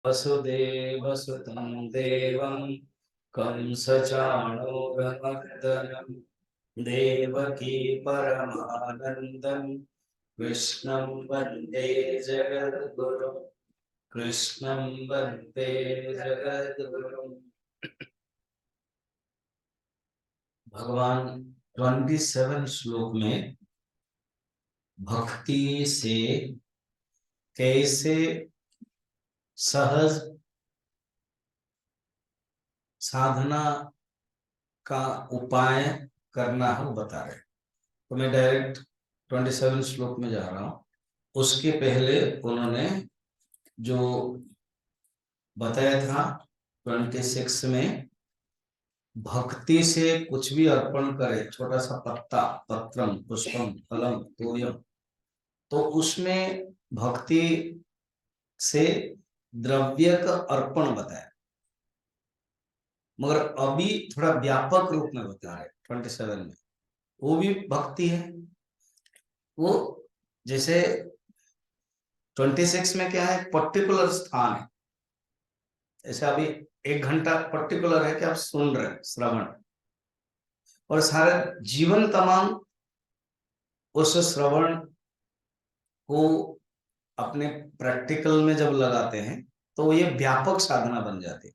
वसुदेवसुतं देवं कंसचाणूरमर्दनं देवकी परमानन्दं कृष्णं वन्दे जगद्गुरुं कृष्णं वन्दे जगद्गुरुं। भगवान 27 श्लोक में भक्ति से कैसे सहज साधना का उपाय करना है वो बता रहे। तो मैं डायरेक्ट 27 श्लोक में जा रहा हूं। उसके पहले उन्होंने जो बताया था 26 में, भक्ति से कुछ भी अर्पण करे, छोटा सा पत्ता, पत्रम, पुष्पम, फलम, तोयम, तो उसमें भक्ति से द्रव्य का अर्पण बताया, मगर अभी थोड़ा व्यापक रूप में बता रहे 27 में। वो भी भक्ति है। वो जैसे 26 में क्या है, पर्टिकुलर स्थान है। जैसे अभी 1 घंटा पर्टिकुलर है कि आप सुन रहे हैं, श्रवण, और सारे जीवन तमाम उस श्रवण को अपने प्रैक्टिकल में जब लगाते हैं तो ये व्यापक साधना बन जाती है।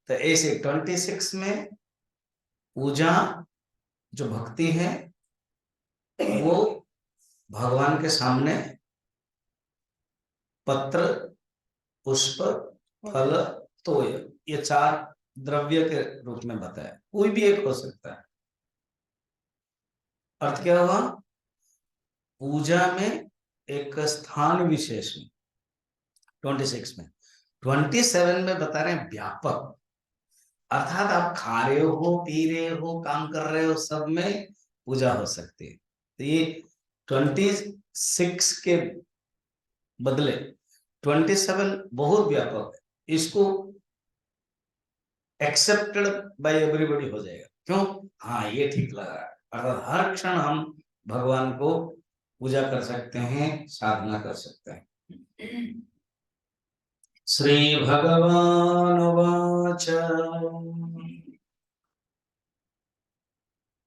तो ऐसे 26 में पूजा जो भक्ति है वो भगवान के सामने पत्र, पुष्प, फल, तोय, ये 4 द्रव्य के रूप में बताया। कोई भी एक हो सकता है। अर्थ क्या हुआ, पूजा में एक स्थान विशेष में 26 में, 27 में बता रहे हैं व्यापक। अर्थात आप खा रहे हो, पी रहे हो, काम कर रहे हो, सब में पूजा हो सकती है। तो ये 26 के बदले 27 बहुत व्यापक है। इसको एक्सेप्टेड बाय एवरीबॉडी हो जाएगा। क्यों? हाँ, ये ठीक लग रहा है। अर्थात हर क्षण हम भगवान को पूजा कर सकते हैं, साधना कर सकते हैं। श्री भगवान वाच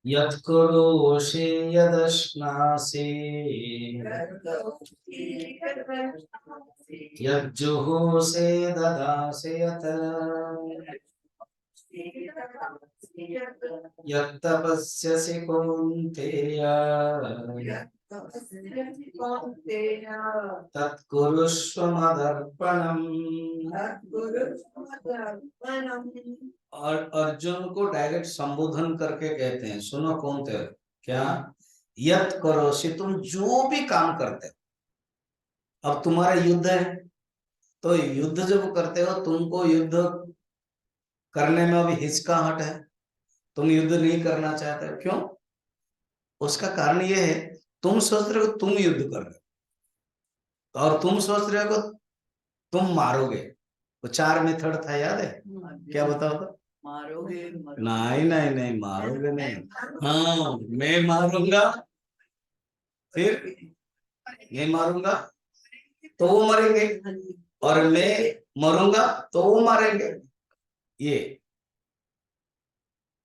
यत्करोषि यदश्नासि यज्जुहोषि ददासि यत् यत्तपस्यसि कौन्तेय तत्कुरुष्व मदर्पणम्। और अर्जुन को डायरेक्ट संबोधन करके कहते हैं, सुनो कौनते हो, क्या यत् करोषि, तुम जो भी काम करते हो। अब तुम्हारा युद्ध है, तो युद्ध जब करते हो, तुमको युद्ध करने में अभी हिचकाहट है, तुम युद्ध नहीं करना चाहते हो। क्यों? उसका कारण यह है, तुम सोच रहे हो तुम युद्ध कर रहे हो, और तुम सोच रहे हो तुम मारोगे। वो 4 मेथड था, याद है? क्या बताओ तो? मारोगे? नहीं नहीं नहीं, मारोगे नहीं। हाँ, मैं मारूंगा, फिर मैं मारूंगा तो वो मरेंगे, और मैं मरूंगा तो वो मारेंगे। ये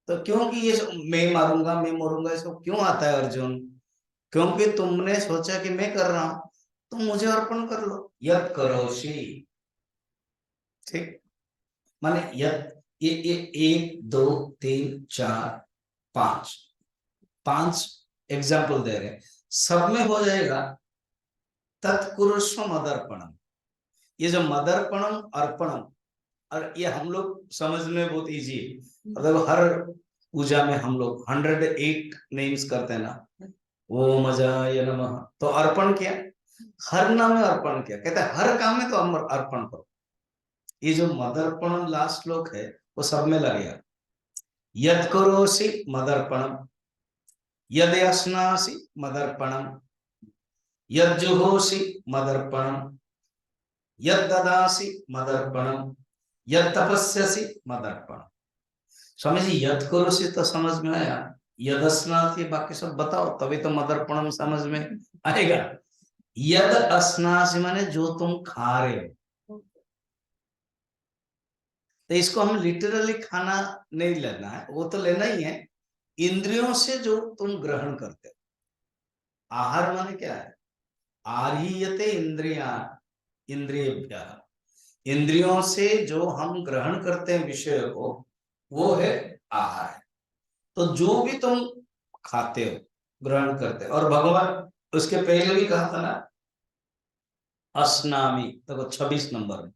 तो क्योंकि ये मैं मारूंगा, मैं मरूंगा, इसको क्यों आता है अर्जुन? क्योंकि तुमने सोचा कि मैं कर रहा हूं, तुम मुझे अर्पण कर लो। यत् करोषि, ठीक, माने यत्, ये 1 2 3 4 5 5 एग्जाम्पल दे रहे हैं, सब में हो जाएगा। तत्कुरुष्व मदर्पणम, ये जो मदर्पणम, अर्पणम, और ये हम लोग समझने में बहुत इजी है। मतलब हर पूजा में हम लोग 108 नेम्स करते हैं ना, ओम अजाय नमः, तो अर्पण किया, हर नाम में अर्पण किया, कहते हैं हर काम में तो हम अर्पण करो। ये जो मदर्पणम लास्ट श्लोक है वो सब में लगेगा। यद करोसि मदर्पणम, यद अस्नासि मदर्पणम, यद जुहोसि मदर्पणम, यद ददासि मदर्पणम, यद तपस्यसि मदर्पणम। स्वामी जी, यद करोसि तो समझ में आया, यद स्नासि बाकी सब बताओ, तभी तो मदर्पणम समझ में आएगा। यद अस्नासि माने जो तुम खा रहे हो, तो इसको हम लिटरली खाना नहीं लेना है, वो तो लेना ही है, इंद्रियों से जो तुम ग्रहण करते हो। आहार माने क्या है? आहार्यते इंद्रिया, इंद्रियभ्य, इंद्रियों से जो हम ग्रहण करते हैं विषय को, वो है आहार। तो जो भी तुम खाते हो, ग्रहण करते हो, और भगवान उसके पहले भी कहा था ना, अस्नामि, देखो 26 नंबर में,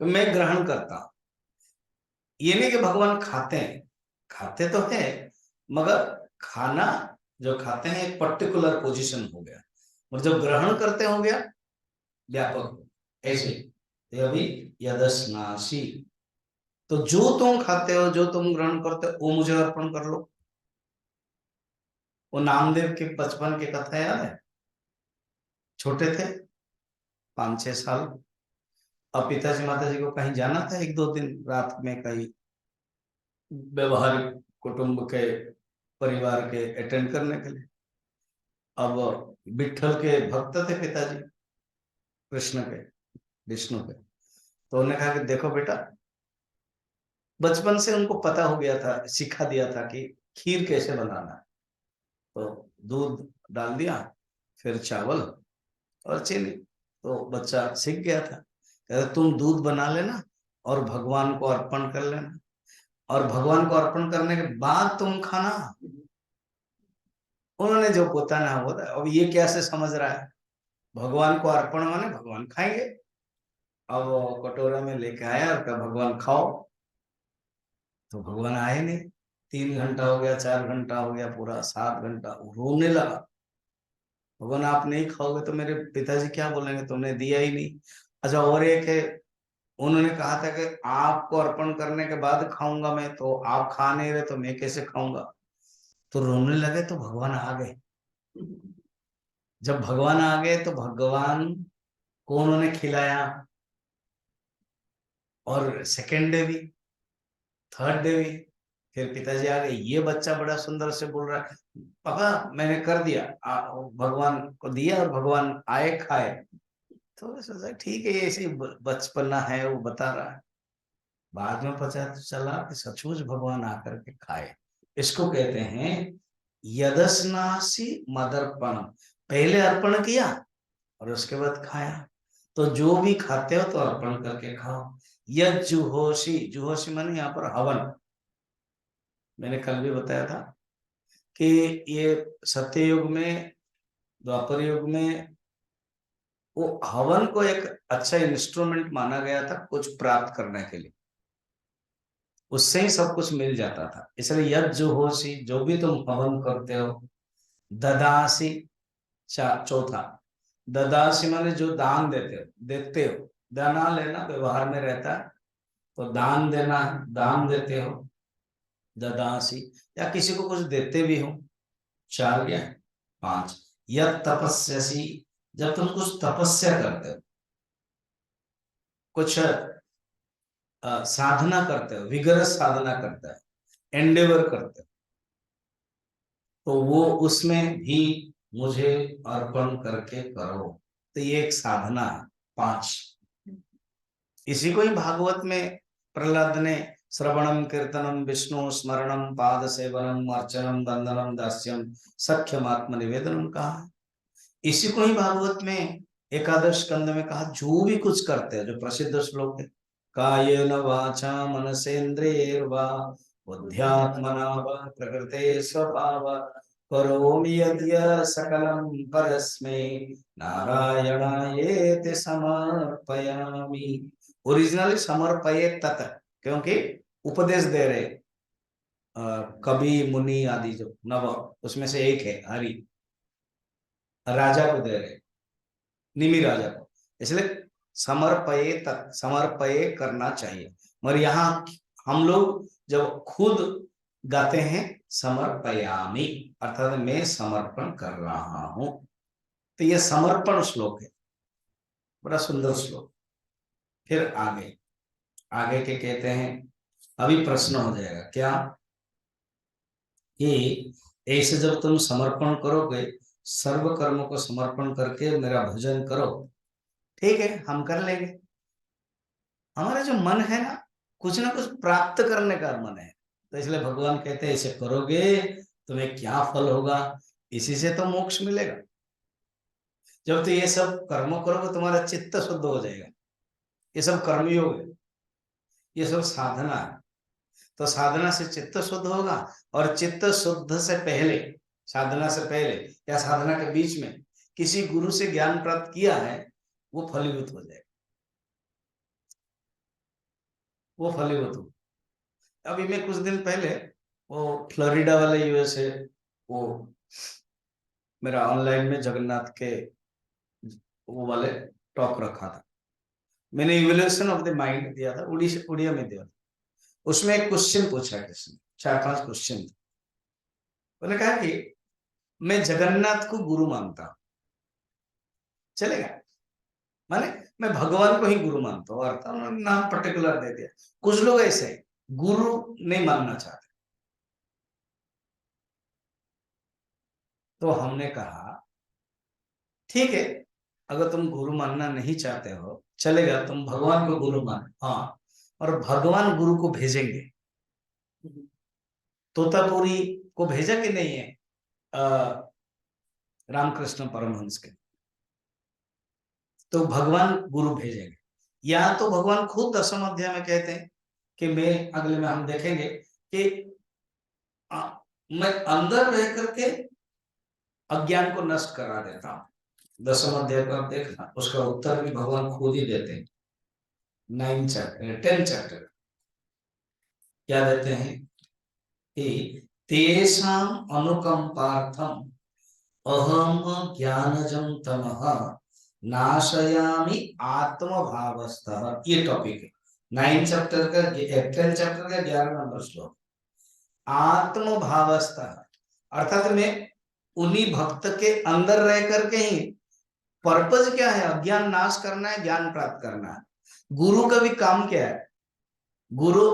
तो मैं ग्रहण करता हूं। ये नहीं कि भगवान खाते हैं, खाते तो है, मगर खाना जो खाते हैं एक पर्टिकुलर पोजीशन हो गया, और जब ग्रहण करते हो गया व्यापक, ऐसे। तो अभी यदस्नासी, तो जो तुम खाते हो, जो तुम ग्रहण करते हो, वो मुझे अर्पण कर लो। वो नामदेव के बचपन की कथा याद है? छोटे थे, 5-6 साल, अब पिताजी माताजी को कहीं जाना था, 1-2 दिन रात में कहीं व्यवहारिक कुटुंब के परिवार के अटेंड करने के लिए। अब विठल के भक्त थे पिताजी, कृष्ण के, विष्णु के। तो उन्होंने कहा कि देखो बेटा, बचपन से उनको पता हो गया था, सिखा दिया था कि खीर कैसे बनाना है। तो दूध डाल दिया, फिर चावल और चीनी, तो बच्चा सीख गया था। कहते तुम दूध बना लेना और भगवान को अर्पण कर लेना, और भगवान को अर्पण करने के बाद तुम खाना। उन्होंने जो बताना होता, अब ये कैसे समझ रहा है, भगवान को अर्पण माने भगवान खाएंगे। अब कटोरा में लेके आया और कहा भगवान खाओ, तो भगवान आए नहीं। 3 घंटा हो गया, 4 घंटा हो गया, पूरा 7 घंटा, रोने लगा। भगवान आप नहीं खाओगे तो मेरे पिताजी क्या बोलेंगे, तुमने दिया ही नहीं। अच्छा, और एक है, उन्होंने कहा था कि आपको अर्पण करने के बाद खाऊंगा मैं, तो आप खा नहीं रहे तो मैं कैसे खाऊंगा। तो रोने लगे, तो भगवान आ गए। जब भगवान आ गए तो भगवान को उन्होंने खिलाया, और सेकेंड डे भी, थर्ड डे भी। फिर पिताजी आ गए, ये बच्चा बड़ा सुंदर से बोल रहा है, पापा मैंने कर दिया, भगवान को दिया और भगवान आए खाए। तो सोचा ठीक है, ऐसे बचपना है, वो बता रहा है। बाद में पता चला कि सचमुच भगवान आकर के खाए। इसको कहते हैं यदस्नासी मदर्पण, पहले अर्पण किया और उसके बाद खाया। तो जो भी खाते हो तो अर्पण करके खाओ। यद जुहोशी, जुहोशी माने यहाँ पर हवन। मैंने कल भी बताया था कि ये सत्य युग में, द्वापर युग में, वो हवन को एक अच्छा इंस्ट्रूमेंट माना गया था कुछ प्राप्त करने के लिए, उससे ही सब कुछ मिल जाता था। इसलिए यद जुहोशी, जो भी तुम हवन करते हो, ददासी, चौथा, ददासी माने जो दान देते हो, दाना लेना व्यवहार में रहता है, तो दान देना, दान देते हो, ददासी, या किसी को कुछ देते भी हो। 4 गया, 5। यद तपस्यसी, जब तुम कुछ तपस्या करते हो, कुछ साधना करते हो, विगरस साधना करते हो, एंडेवर करते हो, तो वो उसमें भी मुझे अर्पण करके करो। तो ये एक साधना है। 5, इसी को ही भागवत में प्रहलाद ने श्रवणम कीर्तनम विष्णु स्मरणम पाद सेवनम अर्चनम वंदनम दास्यम सख्यम आत्म निवेदनम कहा। इसी को ही भागवत में एकादश स्कंद में कहा, जो भी कुछ करते हैं, जो प्रसिद्ध श्लोक है, कायेन वाचा मनसेन्द्रियैर्वा बुद्ध्यात्मना वा प्रकृते स्वभावात् करोमि यद्यत् सकलं परस्मै नारायणायेति समर्पयामि। ओरिजिनली समर्पये तत्, क्योंकि उपदेश दे रहे कवि मुनि आदि जो नव, उसमें से एक है हरि, राजा को दे रहे, निमि राजा को, इसलिए समर्पये तत्, समर्पये करना चाहिए। मगर यहाँ हम लोग जब खुद गाते हैं समर्पयामि, अर्थात मैं समर्पण कर रहा हूं। तो यह समर्पण श्लोक है, बड़ा सुंदर श्लोक। फिर आगे, आगे के कहते हैं, अभी प्रश्न हो जाएगा क्या, कि ऐसे जब तुम समर्पण करोगे, सर्व कर्म को समर्पण करके मेरा भजन करो, ठीक है हम कर लेंगे। हमारा जो मन है ना, कुछ ना कुछ प्राप्त करने का मन है, तो इसलिए भगवान कहते हैं इसे करोगे तुम्हें क्या फल होगा, इसी से तो मोक्ष मिलेगा। जब तो ये सब कर्म करोगे तुम्हारा चित्त शुद्ध हो जाएगा। ये सब कर्मयोग है, ये सब साधना है। तो साधना से चित्त शुद्ध होगा, और चित्त शुद्ध से पहले, साधना से पहले या साधना के बीच में किसी गुरु से ज्ञान प्राप्त किया है, वो फलीभूत हो जाएगा, वो फलीभूत हो। अभी मैं कुछ दिन पहले वो फ्लोरिडा वाले यूएसए, वो मेरा ऑनलाइन में जगन्नाथ के वो वाले टॉक रखा था, मैंने इवोल्यूशन ऑफ द माइंड दिया था, उड़िया में दिया था। उसमें एक क्वेश्चन पूछा किसने, 4-5 क्वेश्चन थे। उन्होंने कहा कि मैं जगन्नाथ को गुरु मानता हूं, चलेगा, माने मैं भगवान को ही गुरु मानता हूँ, अर्थात उन्होंने नाम पर्टिकुलर दे दिया। कुछ लोग ऐसे गुरु नहीं मानना चाहते, तो हमने कहा ठीक है, अगर तुम गुरु मानना नहीं चाहते हो चलेगा, तुम भगवान को गुरु मान, हाँ, और भगवान गुरु को भेजेंगे। तोतापुरी को भेजा कि नहीं है रामकृष्ण परमहंस के, तो भगवान गुरु भेजेंगे। या तो भगवान खुद 10वें अध्याय में कहते हैं कि मैं, अगले में हम देखेंगे कि मैं अंदर रह करके अज्ञान को नष्ट करा देता हूं। 10वें अध्याय पर देखना, उसका उत्तर भी भगवान खुद ही देते हैं। 10 चैप्टर क्या देते हैं कि तेषाम अनुकंपार्थम अहम ज्ञानजम तमः नाशयामि आत्मभावस्थः, ये टॉपिक है 10 चैप्टर का 11 नंबर श्लोक। आत्मभावस्थः अर्थात मैं उन्हीं भक्त के अंदर रह करके ही, पर्पज क्या है, अज्ञान नाश करना है, ज्ञान प्राप्त करना है। गुरु का भी काम क्या है, गुरु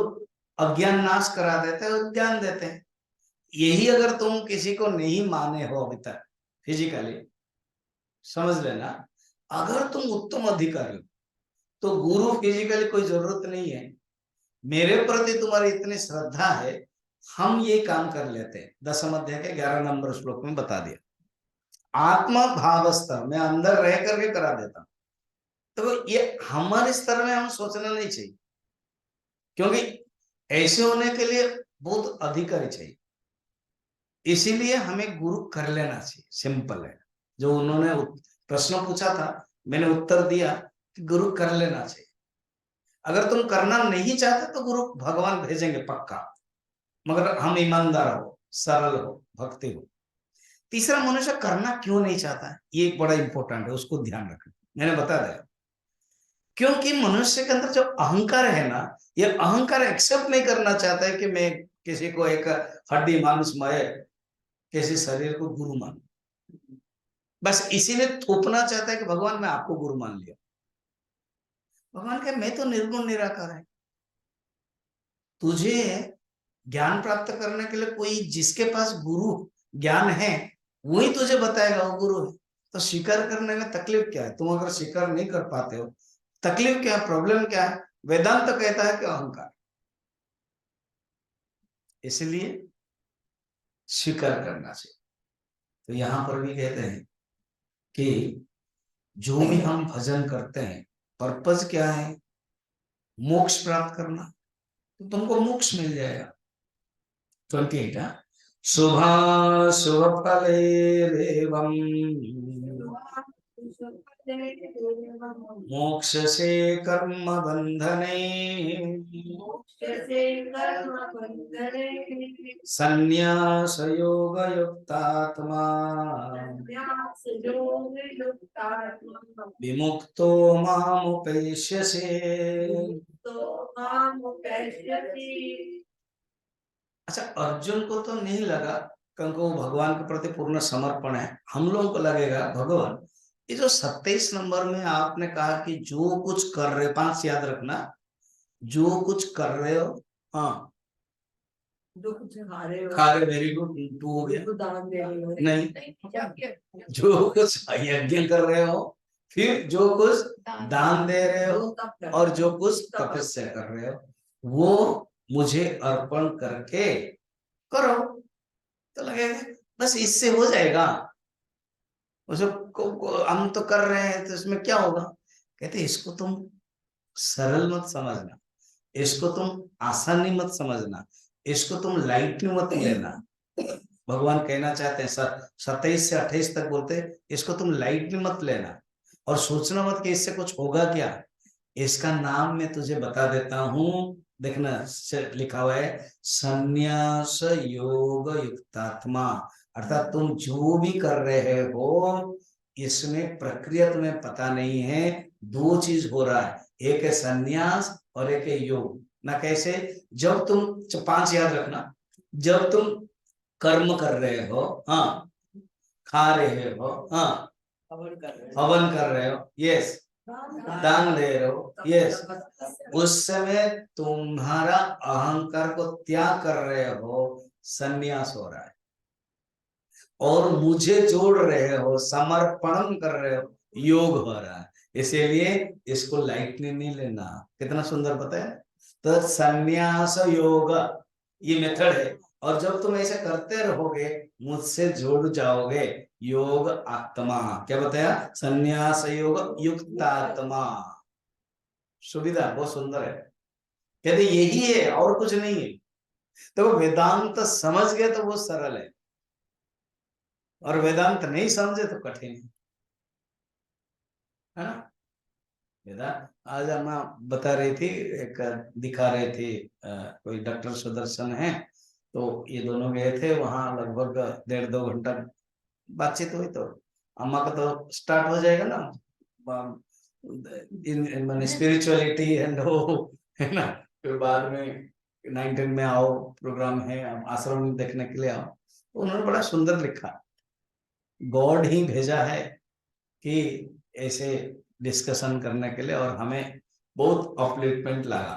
अज्ञान नाश करा देते हैं और ज्ञान देते हैं। यही अगर तुम किसी को नहीं माने हो अभी तक फिजिकली, समझ लेना, अगर तुम उत्तम अधिकारी हो तो गुरु फिजिकली कोई जरूरत नहीं है। मेरे प्रति तुम्हारी इतनी श्रद्धा है, हम ये काम कर लेते हैं। 10वें अध्याय के 11 नंबर श्लोक में बता दिया, आत्मा भावस्थ, मैं अंदर रह करके करा देता हूं। तो ये हमारे स्तर में हम सोचना नहीं चाहिए, क्योंकि ऐसे होने के लिए बहुत अधिकारी चाहिए। इसीलिए हमें गुरु कर लेना चाहिए, सिंपल है। जो उन्होंने प्रश्न पूछा था, मैंने उत्तर दिया कि गुरु कर लेना चाहिए। अगर तुम करना नहीं चाहते तो गुरु भगवान भेजेंगे पक्का, मगर हम ईमानदार हो, सरल हो, भक्ति हो। तीसरा, मनुष्य करना क्यों नहीं चाहता है, ये एक बड़ा इंपॉर्टेंट है, उसको ध्यान रखना, मैंने बता दिया। क्योंकि मनुष्य के अंदर जो अहंकार है ना, ये अहंकार एक्सेप्ट नहीं करना चाहता है कि मैं किसी को एक हड्डी मांसमय किसी शरीर को गुरु मान, बस इसीलिए थोपना चाहता है कि भगवान मैं आपको गुरु मान लिया। भगवान कहे मैं तो निर्गुण निराकार है, तुझे ज्ञान प्राप्त करने के लिए कोई जिसके पास गुरु ज्ञान है वही तुझे बताएगा वो गुरु है। तो स्वीकार करने में तकलीफ क्या है, तुम अगर स्वीकार नहीं कर पाते हो, तकलीफ क्या है, प्रॉब्लम क्या है? वेदांत तो कहता है कि अहंकार, इसलिए स्वीकार करना चाहिए। तो यहां पर भी कहते हैं कि जो भी हम भजन करते हैं, पर्पज क्या है, मोक्ष प्राप्त करना, तो तुमको मोक्ष मिल जाएगा। 28 शुभ फलेरेवं मोक्ष से कर्म बंधने संन्यास योग युक्तात्मा विमुक्तो मामुपेष्यसे। अच्छा, अर्जुन को तो नहीं लगा, क्योंकि वो भगवान के प्रति पूर्ण समर्पण है। हम लोगों को लगेगा भगवान, ये जो 27 नंबर में आपने कहा कि जो कुछ कर रहे हो, 5 याद रखना, जो कुछ कर रहे हो, हाँ, जो कुछ खा रहे, वेरी गुड, 2 हो गया, दान दे रहे हो, नहीं, जो कुछ यज्ञ कर रहे हो, फिर जो कुछ दान दे रहे हो, और जो कुछ तपस्या कर रहे हो, वो मुझे अर्पण करके करो। तो लगेगा बस इससे हो जाएगा, हम तो कर रहे हैं तो इसमें क्या होगा। कहते इसको तुम सरल मत समझना, इसको तुम आसानी मत समझना, इसको तुम लाइटली मत लेना। भगवान कहना चाहते हैं 27 से 28 तक बोलते हैं इसको तुम लाइटली मत लेना और सोचना मत कि इससे कुछ होगा क्या। इसका नाम मैं तुझे बता देता हूं, देखना लिखा हुआ है संन्यास योग युक्तात्मा। अर्थात तुम जो भी कर रहे हो इसमें प्रक्रिया तुम्हें पता नहीं है। दो चीज हो रहा है, एक है संन्यास और एक है योग। ना कैसे, जब तुम 5 याद रखना, जब तुम कर्म कर रहे हो, हाँ, खा रहे हो, हाँ, हवन कर रहे हो, यस, दान दे रहे हो, यस, उस समय तुम्हारा अहंकार को त्याग कर रहे हो, संन्यास हो रहा है। और मुझे जोड़ रहे हो, समर्पण कर रहे हो, योग हो रहा है। इसीलिए इसको लाइटली नहीं लेना। कितना सुंदर बताया। तो संन्यास योग ये मेथड है, और जब तुम ऐसे करते रहोगे मुझसे जुड़ जाओगे। योग आत्मा क्या बताया, संन्यास योग युक्त आत्मा। सुविधा बहुत सुंदर है, कहते यही है और कुछ नहीं है। तो वेदांत समझ गए तो वो सरल है, और वेदांत नहीं समझे तो कठिन है ना। वेदांत आज हम बता रही थी, एक दिखा रहे थे, कोई डॉक्टर सुदर्शन है, तो ये दोनों गए थे वहां, लगभग 1.5-2 घंटा बातचीत हुई। तो अम्मा का तो स्टार्ट हो जाएगा ना इन स्पिरिचुअलिटी एंड वो, है ना। फिर बाद में 19 में आओ, प्रोग्राम है, आश्रम में देखने के लिए आओ। तो उन्होंने बड़ा सुंदर लिखा, गॉड ही भेजा है कि ऐसे डिस्कशन करने के लिए, और हमें बहुत अपलिफ्टमेंट लगा।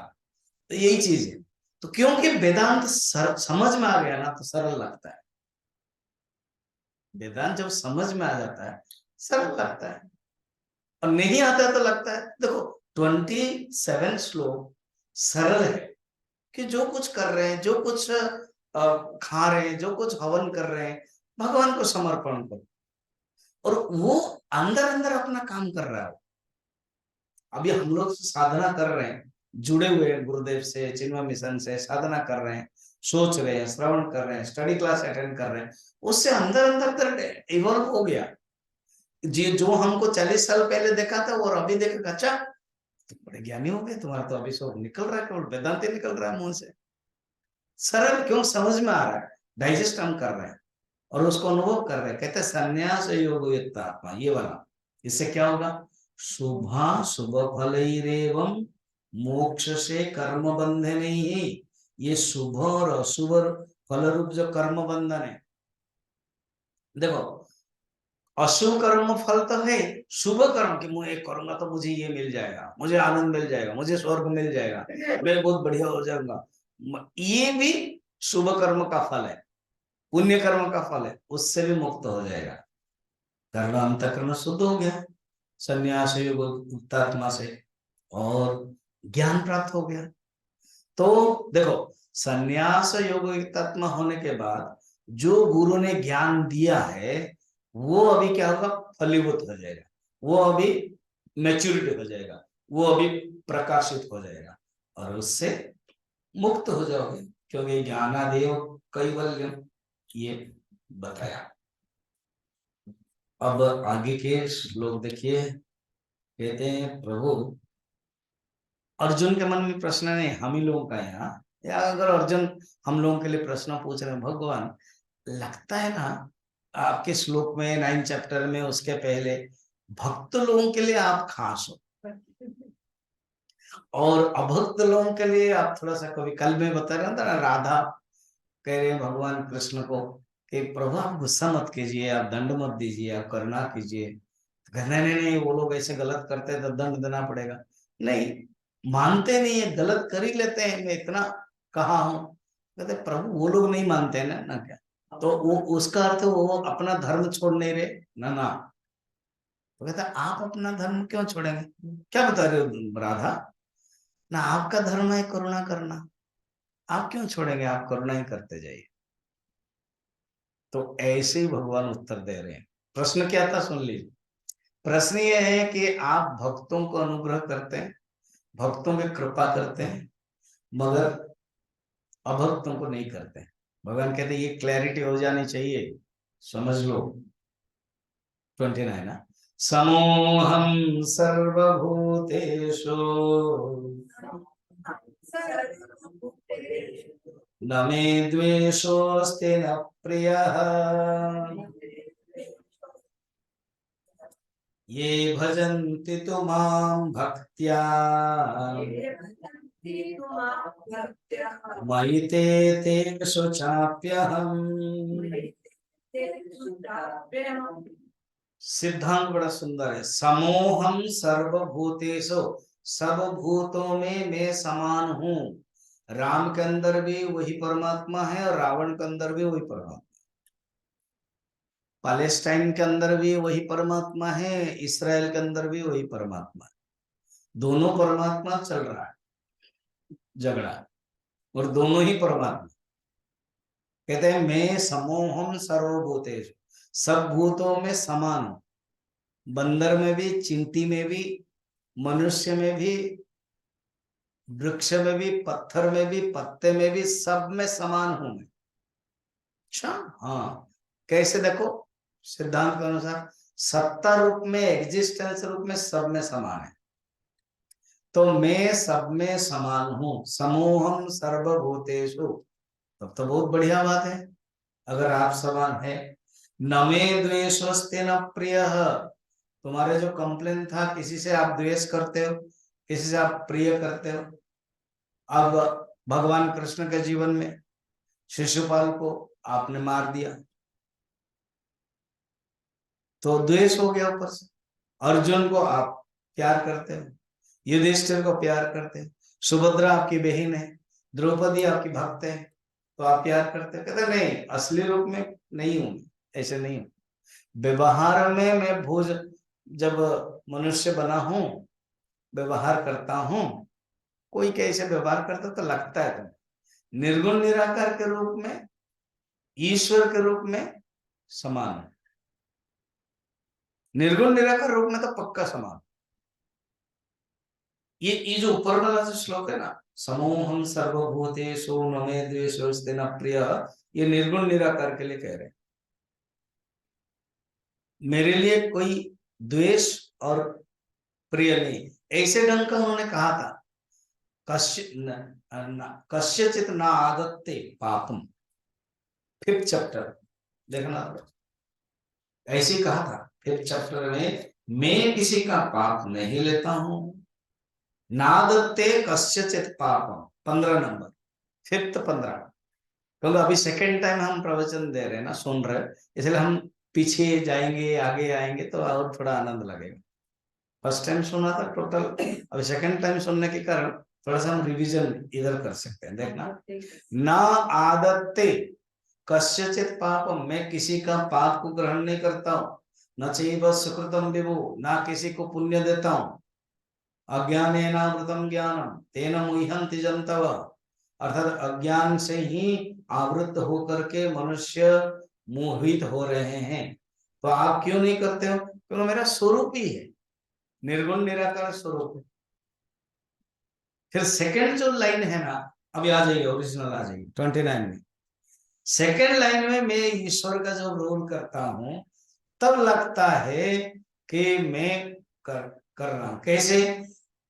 तो यही चीज है। तो क्योंकि वेदांत समझ में आ गया ना तो सरल लगता है। वेदांत जब समझ में आ जाता है सरल लगता है, और नहीं आता है तो लगता है। देखो 27 श्लोक सरल है कि जो कुछ कर रहे हैं, जो कुछ खा रहे हैं, जो कुछ हवन कर रहे हैं, भगवान को समर्पण करो। और वो अंदर अंदर अपना काम कर रहा है। अभी हम लोग साधना कर रहे हैं, जुड़े हुए हैं गुरुदेव से, चिन्मय मिशन से, साधना कर रहे हैं, सोच रहे हैं, श्रवण कर रहे हैं, स्टडी क्लास अटेंड कर रहे हैं। उससे अंदर अंदर इवॉल्व हो गया। जी, जो हमको 40 साल पहले देखा था और अभी देखेगा, अच्छा तुम बड़े ज्ञानी हो गए, तुम्हारा तो अभी सब निकल रहा है, केवल वेदांत निकल रहा है मुंह से। सरल क्यों, समझ में आ रहा है, डाइजेस्ट हम कर रहे हैं और उसको अनुभव कर रहे हैं। कहते हैं संन्यास योग आत्मा, ये वाला। इससे क्या होगा, शुभ शुभ फल मोक्ष से कर्म बंधन नहीं। ये शुभ और अशुभ फल रूप जो कर्म बंधन है, देखो अशुभ कर्म फल तो है, शुभ कर्म कि मैं एक करूंगा तो मुझे ये मिल जाएगा, मुझे आनंद मिल जाएगा, मुझे स्वर्ग मिल जाएगा, मैं बहुत बढ़िया हो जाऊंगा, ये भी शुभ कर्म का फल है, पुण्य कर्म का फल है, उससे भी मुक्त हो जाएगा। कर्ण अंतकरण शुद्ध हो गया संन्यास योग मुक्तात्मा से, और ज्ञान प्राप्त हो गया। तो देखो संन्यास योग मुक्तात्मा होने के बाद जो गुरु ने ज्ञान दिया है वो अभी क्या होगा, फलीभूत हो जाएगा, वो अभी मैच्योरिटी हो जाएगा, वो अभी प्रकाशित हो जाएगा, और उससे मुक्त हो जाओगे, क्योंकि ज्ञानादेव कैवल्यम ये बताया। अब आगे के श्लोक देखिए, कहते हैं प्रभु, अर्जुन के मन में प्रश्न नहीं, हम ही लोगों का है यहाँ, या अगर अर्जुन हम लोगों के लिए प्रश्न पूछ रहे हैं, भगवान लगता है ना आपके श्लोक में 9 चैप्टर में, उसके पहले भक्त लोगों के लिए आप खास हो, और अभक्त लोगों के लिए आप थोड़ा सा, कभी कल में बता रहा था ना, राधा कह रहे हैं भगवान कृष्ण को कि प्रभु आप गुस्सा मत कीजिए, आप दंड मत दीजिए, आप करुणा कीजिए। कहने नहीं नहीं, वो लोग ऐसे गलत करते हैं तो दंड देना पड़ेगा। नहीं, मानते नहीं है, गलत कर ही लेते हैं, मैं इतना कहा हूं। कहते प्रभु वो लोग नहीं मानते ना, ना क्या, तो वो उसका अर्थ वो अपना धर्म छोड़ नहीं रहे ना, ना। तो कहता आप अपना धर्म क्यों छोड़ेंगे, क्या बता रहे हो राधा। ना आपका धर्म है करुणा करना, आप क्यों छोड़ेंगे, आप करुणा ही करते जाइए। तो ऐसे ही भगवान उत्तर दे रहे हैं। प्रश्न क्या था सुन लीजिए। प्रश्न ये है कि आप भक्तों को अनुग्रह करते हैं, भक्तों में कृपा करते हैं, मगर अभक्तों को नहीं करते हैं। भगवान कहते हैं ये क्लैरिटी हो जानी चाहिए, समझ लो। 29 ना, समोहम सर्वभूतेषु न मे द्वेषोऽस्ति न प्रियः ये भजन्ति तु मां भक्त्या मयि ते तेषु चाप्यहम्। सिद्धांत बड़ा सुंदर है। समोहम सर्वभूतेषु, सब भूतों में मैं समान हूं। राम के अंदर भी वही परमात्मा है और रावण के अंदर भी वही परमात्मा, पैलेस्टाइन के अंदर भी वही परमात्मा है, इसराइल के अंदर भी वही परमात्मा है। दोनों परमात्मा चल रहा है झगड़ा, और दोनों ही परमात्मा। कहते हैं मैं समोहम सर्वभूतेषु, सब भूतों में समान हूं। बंदर में भी, चींटी में भी, मनुष्य में भी, वृक्ष में भी, पत्थर में भी, पत्ते में भी, सब में समान हूं मैं। अच्छा, हाँ। कैसे देखो, सिद्धांत के अनुसार सत्ता रूप में, एग्जिस्टेंस रूप में सब में समान है। तो मैं सब में समान हूं, समूहम सर्वभूतेषु। तब तो बहुत बढ़िया बात है अगर आप समान है। न मे द्वेषोस्ते न प्रिय। तुम्हारे जो कंप्लेन था, किसी से आप द्वेष करते हो, किसी से आप प्रिय करते हो। अब भगवान कृष्ण के जीवन में शिशुपाल को आपने मार दिया तो द्वेष हो गया ऊपर से। अर्जुन को आप प्यार करते हो, युधिष्ठिर को प्यार करते हो, सुभद्रा आपकी बहन है, द्रौपदी आपकी भक्त है, तो आप प्यार करते हो। कहते नहीं, असली रूप में नहीं हूं, ऐसे नहीं हूं। व्यवहार में मैं भोज, जब मनुष्य बना हूं, व्यवहार करता हूं, कोई कैसे व्यवहार करता तो लगता है तुम्हें। निर्गुण निराकार के रूप में, ईश्वर के रूप में समान है। निर्गुण निराकार रूप में तो पक्का समान। ये जो ऊपर वाला जो श्लोक है ना, समूहम सर्वभूतेषु न मे द्वेषोस्ति न प्रियः, ये निर्गुण निराकार के लिए कह रहे हैं। मेरे लिए कोई द्वेष और प्रिय नहीं, ऐसे ढंग का उन्होंने कहा था। कस्यचित न आदत्ते पापम, 5th चैप्टर देखना, ऐसे ही कहा था 5th चैप्टर में, मैं किसी का पाप नहीं लेता हूं। नादत्ते कस्यचित पापम, 15 नंबर, 5th 15। क्योंकि अभी सेकेंड टाइम हम प्रवचन दे रहे हैं ना, सुन रहे हैं, इसलिए हम पीछे जाएंगे, आगे आएंगे तो और थोड़ा आनंद लगेगा। फर्स्ट टाइम सुना था टोटल, अभी सेकेंड टाइम सुनने के कारण थोड़ा सा हम रिवीजन इधर कर सकते हैं। देखना, ना आदत्ते कस्यचित पापम, मैं किसी का पाप को ग्रहण नहीं करता हूं। न चैव सुकृतम विभु, ना किसी को पुण्य देता हूं। अज्ञानेनावृतम ज्ञानम तेन मुह्यन्ति जन्तवः, अर्थात अज्ञान से ही आवृत होकर के मनुष्य मोहित हो रहे हैं। तो आप क्यों नहीं करते हो? क्योंकि मेरा स्वरूप ही है, निर्गुण निराकार स्वरूप है। फिर सेकंड जो लाइन है ना, अभी आ जाइए, ओरिजिनल आ जाइए 29 में। सेकंड लाइन में मैं ईश्वर का जो रोल करता हूं, तब लगता है कि मैं कर रहा हूं। कैसे?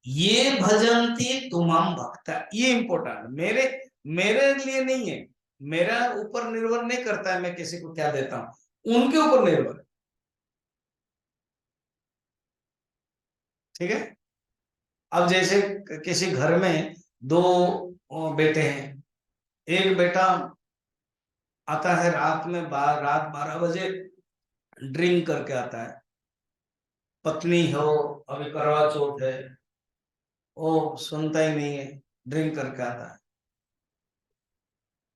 ये भजंती तुमम भक्ता, ये इंपॉर्टेंट, मेरे मेरे लिए नहीं है, मेरा ऊपर निर्भर नहीं करता है मैं किसी को क्या देता हूं, उनके ऊपर निर्भर है। ठीक है। अब जैसे किसी घर में दो बेटे हैं, एक बेटा आता है रात में, रात 12 बजे ड्रिंक करके आता है। पत्नी हो, अभी करवा चौथ है, वो सुनता ही नहीं है, ड्रिंक करके आता है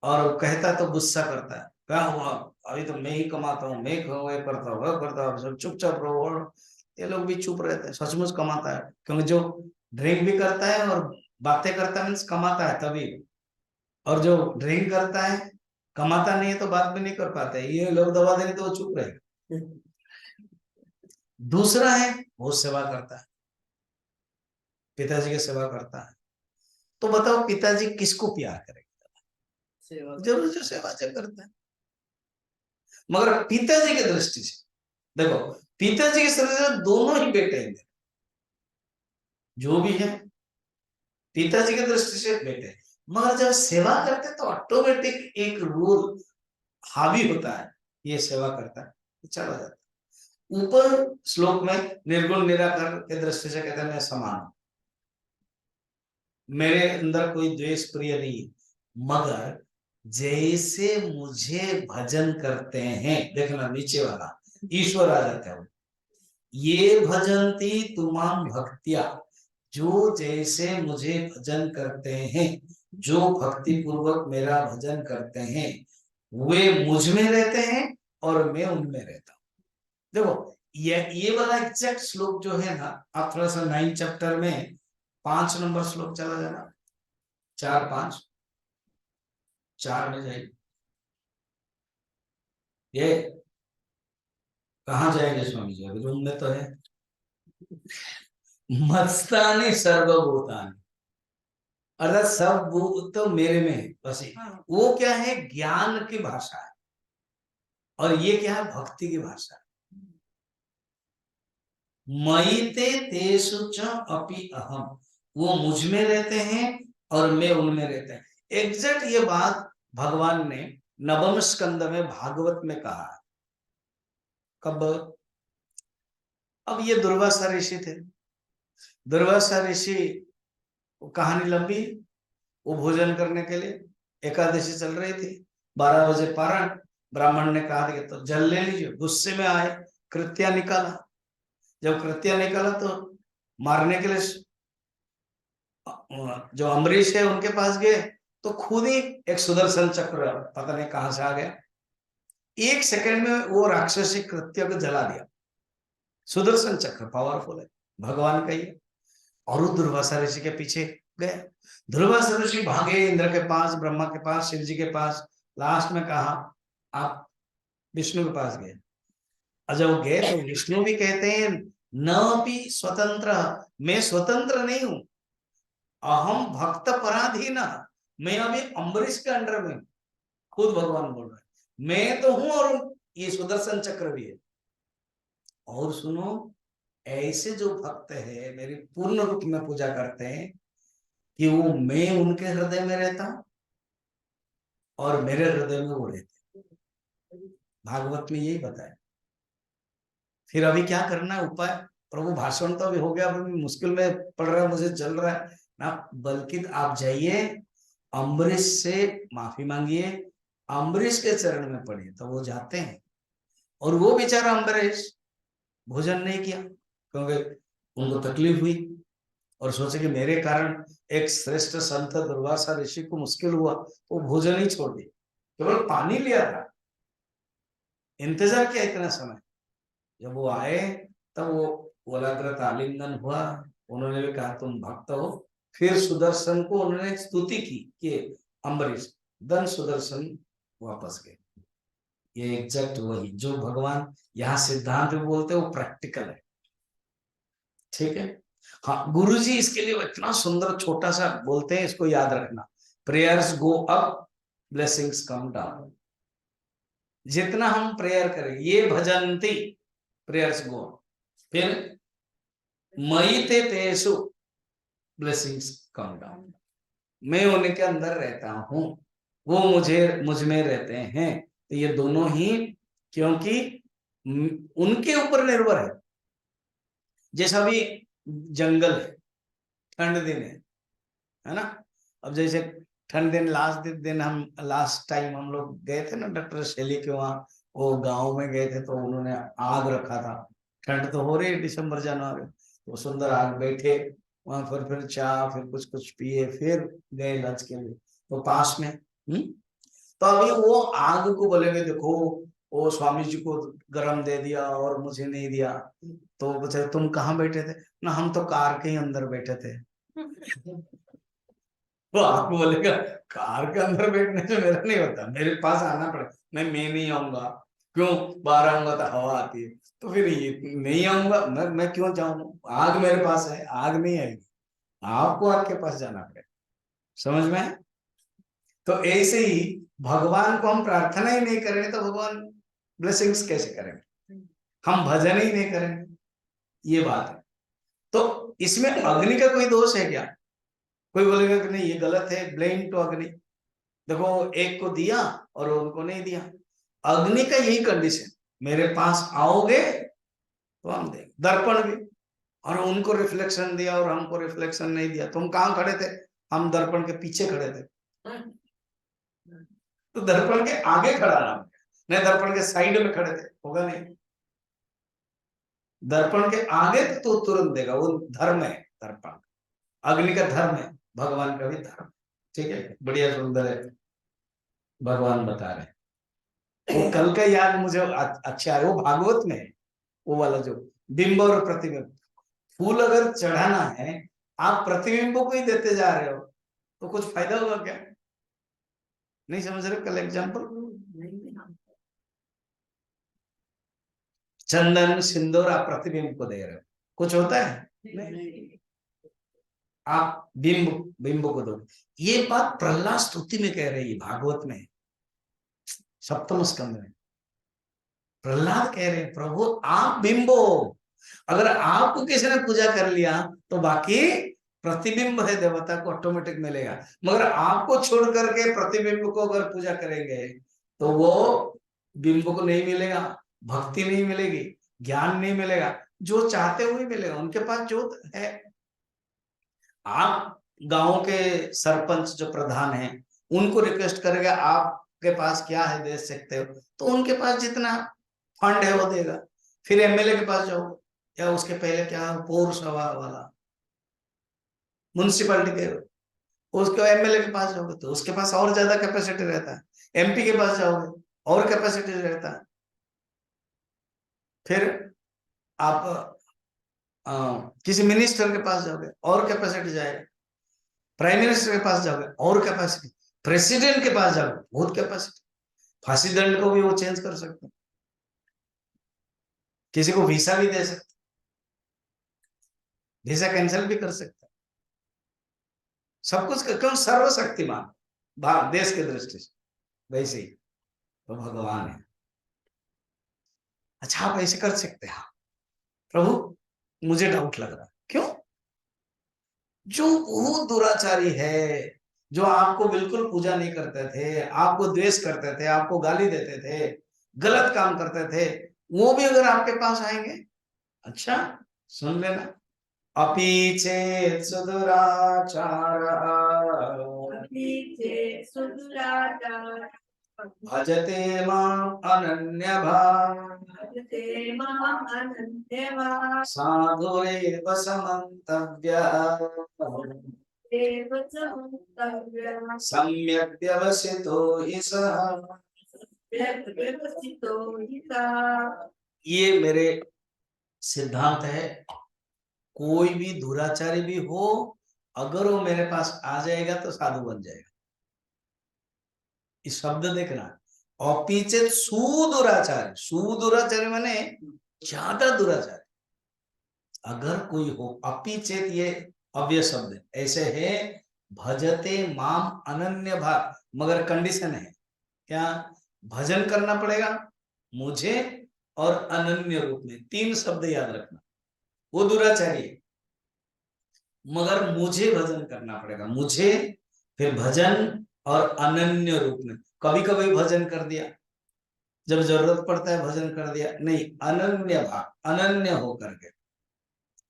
और कहता है तो गुस्सा करता है, क्या हुआ, अभी तो मैं ही कमाता हूँ, मैं ये करता हूँ, वो करता हूँ, सब चुपचाप रहो। और ये लोग भी चुप रहते हैं, सचमुच कमाता है, क्योंकि जो ड्रिंक भी करता है और बातें करता है मीन्स कमाता है तभी, और जो ड्रिंक करता है कमाता नहीं है तो बात भी नहीं कर पाता है, ये लोग दबा देंगे तो वो चुप रहेगा। दूसरा है वो सेवा करता है, पिताजी की सेवा करता है, तो बताओ पिताजी किसको प्यार करेगा? जरूर जो सेवा जो करता है। मगर पिताजी की दृष्टि से देखो, पिताजी की दृष्टि से दोनों ही बेटे हैं, जो भी है पिताजी की दृष्टि से बेटे हैं। मगर जब सेवा करते हैं तो ऑटोमेटिक एक रूल हावी होता है, ये सेवा करता है तो चला जाता है। ऊपर श्लोक में निर्गुण निराकार के दृष्टि से कहते हैं मैं समान हूं, मेरे अंदर कोई द्वेष प्रिय नहीं, मगर जैसे मुझे भजन करते हैं, देखना नीचे वाला ईश्वर आ जाता है, ये भजंती तुमाम भक्तिया, जो जैसे मुझे भजन करते हैं, जो भक्ति पूर्वक मेरा भजन करते हैं, वे मुझ में रहते हैं और मैं उनमें रहता हूं। देखो ये वाला एग्जैक्ट श्लोक जो है ना, आप थोड़ा सा 9 चैप्टर में 5 नंबर श्लोक चला जाना, 4 5 4 में जाइए। ये कहाँ जाएंगे स्वामी जी, अभी रूम में तो है। मस्तानी सर्वभूतानि, अर्थात सब भूत तो मेरे में है बस। वो क्या है, ज्ञान की भाषा है, और ये क्या है, भक्ति की भाषा है। मयिते तेषु च अपि अहम, वो मुझ में रहते हैं और मैं उनमें रहता है। एग्जैक्ट ये बात भगवान ने नवम स्कंद में भागवत में कहा है। कब? अब ये दुर्वासा ऋषि थे, दुर्वासा ऋषि, कहानी लंबी, वो भोजन करने के लिए एकादशी चल रही थी, 12 बजे पारण, ब्राह्मण ने कहा कि तो जल ले लीजिए, गुस्से में आए, कृत्या निकाला, जब कृत्या निकाला तो मारने के लिए जो अम्बरीश है उनके पास गए, तो खुद ही एक सुदर्शन चक्र पता नहीं कहां से आ गया, 1 सेकंड में वो राक्षसी कृत्य को जला दिया। सुदर्शन चक्र पावरफुल है, भगवान का ही। और वो दुर्वासा ऋषि के पीछे गए, दुर्वासा ऋषि भागे इंद्र के पास, ब्रह्मा के पास, शिव जी के पास, लास्ट में कहा आप विष्णु के पास गए। और जब गए तो विष्णु भी कहते हैं न भी स्वतंत्र, मैं स्वतंत्र नहीं हूं, अहम भक्त पराधीन, मैं अभी अम्बरीश के अंडर में, खुद भगवान बोल रहे हैं मैं तो हूं, और ये सुदर्शन चक्र भी है। और सुनो, ऐसे जो भक्त है मेरी पूर्ण रूप में पूजा करते हैं कि वो मैं उनके हृदय में रहता हूं और मेरे हृदय में वो रहते हैं। भागवत में यही बताया। फिर अभी क्या करना है उपाय? प्रभु भाषण तो अभी हो गया, अभी मुश्किल में पड़ रहा है, मुझे चल रहा है ना, बल्कि आप जाइए अम्बरीश से माफी मांगिए, अम्बरीश के चरण में पड़िए, तो वो जाते हैं। और वो बेचारा अम्बरीश भोजन नहीं किया क्योंकि उनको तकलीफ हुई, और सोचे कि मेरे कारण एक श्रेष्ठ संत दुर्वासा ऋषि को मुश्किल हुआ, तो भोजन ही छोड़ दिया, केवल पानी लिया था, इंतजार किया इतना समय। जब वो आए तब वो गोलाग्रत आलिंगन हुआ, उन्होंने भी कहा तुम भक्त हो, फिर सुदर्शन को उन्होंने स्तुति की कि अम्बरीश, धन सुदर्शन वापस गए। ये एग्जैक्ट वही जो भगवान यहाँ सिद्धांत में बोलते हैं, वो प्रैक्टिकल है। ठीक है, हाँ गुरुजी इसके लिए इतना सुंदर छोटा सा बोलते हैं, इसको याद रखना, prayers go up, blessings come down. जितना हम प्रेयर करें, ये भजंती प्रेयर्स गो, फिर मई ते तेसु ब्लेसिंग्स कम डाउन, मैं उनके अंदर रहता हूं, वो मुझ में रहते हैं, तो ये दोनों ही, क्योंकि उनके ऊपर निर्भर है। जैसा भी जंगल है, ठंड दिन है ना, अब जैसे ठंड दिन, लास्ट दिन हम लास्ट टाइम हम लोग गए थे ना डॉक्टर शैली के वहां, वो गांव में गए थे, तो उन्होंने आग रखा था, ठंड तो हो रही है दिसंबर जनवरी, तो सुंदर आग बैठे वहां, फिर चाय, फिर कुछ कुछ पिए, फिर गए लंच के लिए, तो पास में तो अभी वो आग को बोलेंगे देखो वो स्वामी जी को गरम दे दिया और मुझे नहीं दिया, तो बच्चे तुम कहाँ बैठे थे ना, हम तो कार के ही अंदर बैठे थे। वो आपको बोलेगा कार के अंदर बैठने से मेरा नहीं होता, मेरे पास आना पड़े, मैं नहीं आऊंगा। क्यों? बाहर आऊंगा तो हवा आती है, तो फिर ये नहीं आऊंगा, मैं क्यों जाऊं? आग मेरे पास है, आग नहीं आएगी, आपको आग के पास जाना पड़ेगा। समझ में है? तो ऐसे ही भगवान को हम प्रार्थना ही नहीं करेंगे तो भगवान ब्लेसिंग्स कैसे करेंगे? हम भजन ही नहीं करेंगे, ये बात है। तो इसमें अग्नि का कोई दोष है क्या? कोई बोलेगा कि नहीं ये गलत है, ब्लेम टू अग्नि। देखो एक को दिया और उनको नहीं दिया। अग्नि का यही कंडीशन, मेरे पास आओगे तो हम देंगे। दर्पण भी, और उनको रिफ्लेक्शन दिया और हमको रिफ्लेक्शन नहीं दिया। तुम कहाँ खड़े थे? हम दर्पण के पीछे खड़े थे, तो दर्पण के आगे खड़ा ना, नहीं दर्पण के साइड में खड़े थे, होगा नहीं। दर्पण के आगे तो तुरंत देगा, वो धर्म है दर्पण। अग्नि का धर्म है, भगवान का भी धर्म। ठीक है, बढ़िया सुंदर है, भगवान बता रहे हैं। वो कल का याद मुझे अच्छा है, वो भागवत में है, वो वाला जो बिंब और प्रतिबिंब। फूल अगर चढ़ाना है, आप प्रतिबिंब को ही देते जा रहे हो, तो कुछ फायदा होगा क्या? नहीं समझ रहे? कल एग्जाम्पल, चंदन सिंदूर आप प्रतिबिंब को दे रहे हो, कुछ होता है? नहीं। आप बिंब बिंब को दो। ये बात प्रहलाद स्तुति में कह रही है, भागवत में, सप्तम स्कंद में। प्रहलाद कह रहे हैं प्रभु आप बिंबो, अगर आपको किसी ने पूजा कर लिया तो बाकी प्रतिबिंब है देवता को ऑटोमेटिक मिलेगा। मगर आपको छोड़ करके प्रतिबिंब को अगर पूजा करेंगे तो वो बिंब को नहीं मिलेगा, भक्ति नहीं मिलेगी, ज्ञान नहीं मिलेगा। जो चाहते हुए मिलेगा, उनके पास जो है। आप गांव के सरपंच जो प्रधान हैं, उनको रिक्वेस्ट करेगा आपके पास क्या है दे सकते हो, तो उनके पास जितना फंड है वो देगा। फिर एमएलए के पास जाओ, या उसके पहले क्या पौरसभा वाला, म्युनिसिपैलिटी के, उसके एमएलए के पास जाओगे तो उसके पास और ज्यादा कैपेसिटी रहता है। एमपी के पास जाओगे और कैपेसिटी रहता है। फिर आप किसी मिनिस्टर के पास जाओगे और कैपेसिटी जाएगा। प्राइम मिनिस्टर के पास जाओगे और कैपेसिटी। प्रेसिडेंट के पास जाओगे बहुत कैपेसिटी। फांसी दंड को भी वो चेंज कर सकते हैं, किसी को वीसा भी दे सकते, वीसा कैंसिल भी कर सकते हैं, सब कुछ क्यों? सर्वशक्तिमान देश की दृष्टि से, वैसे ही तो भगवान है। अच्छा आप ऐसे कर सकते हैं? प्रभु मुझे डाउट लग रहा है, क्यों? जो बहुत दुराचारी है, जो आपको बिल्कुल पूजा नहीं करते थे, आपको द्वेष करते थे, आपको गाली देते थे, गलत काम करते थे, वो भी अगर आपके पास आएंगे, अच्छा सुन लेना, अपि चेत् सुदुराचारः भजते माम् अनन्यभाक् साधुरेव समन्तव्यः सम्यक् व्यवसितो हि सः। ये मेरे सिद्धांत है। कोई भी दुराचारी भी हो, अगर वो मेरे पास आ जाएगा तो साधु बन जाएगा। इस शब्द देखना, और पीछे सुदुराचारी, सुदुराचारी माने ज्यादा दुराचारी अगर कोई हो, अपीचेत ये अव्यय शब्द ऐसे है, भजते माम अनन्य भाग, मगर कंडीशन है क्या? भजन करना पड़ेगा मुझे और अनन्य रूप में, तीन शब्द याद रखना। वो दुराचारी है, मगर मुझे भजन करना पड़ेगा, मुझे, फिर भजन और अनन्य रूप में। कभी कभी भजन कर दिया, जब जरूरत पड़ता है भजन कर दिया, नहीं, अनन्य भाव, अनन्य होकर के।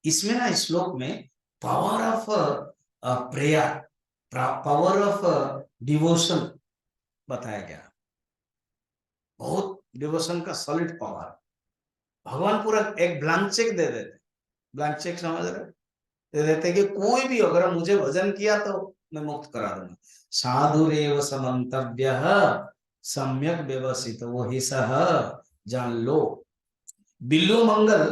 इसमें ना श्लोक में power of prayer, power of devotion बताया गया। बहुत डिवोशन का सॉलिड पावर। भगवान पूरा एक ब्लैंक चेक दे देते, ब्लैंक चेक समझ रहे, दे देते कि कोई भी अगर मुझे भजन किया तो मैं मुक्त करा दूंगा। साधुरेव समन्तव्यः सम्यक व्यवसित वो ही सह, जान लो। बिल्लू मंगल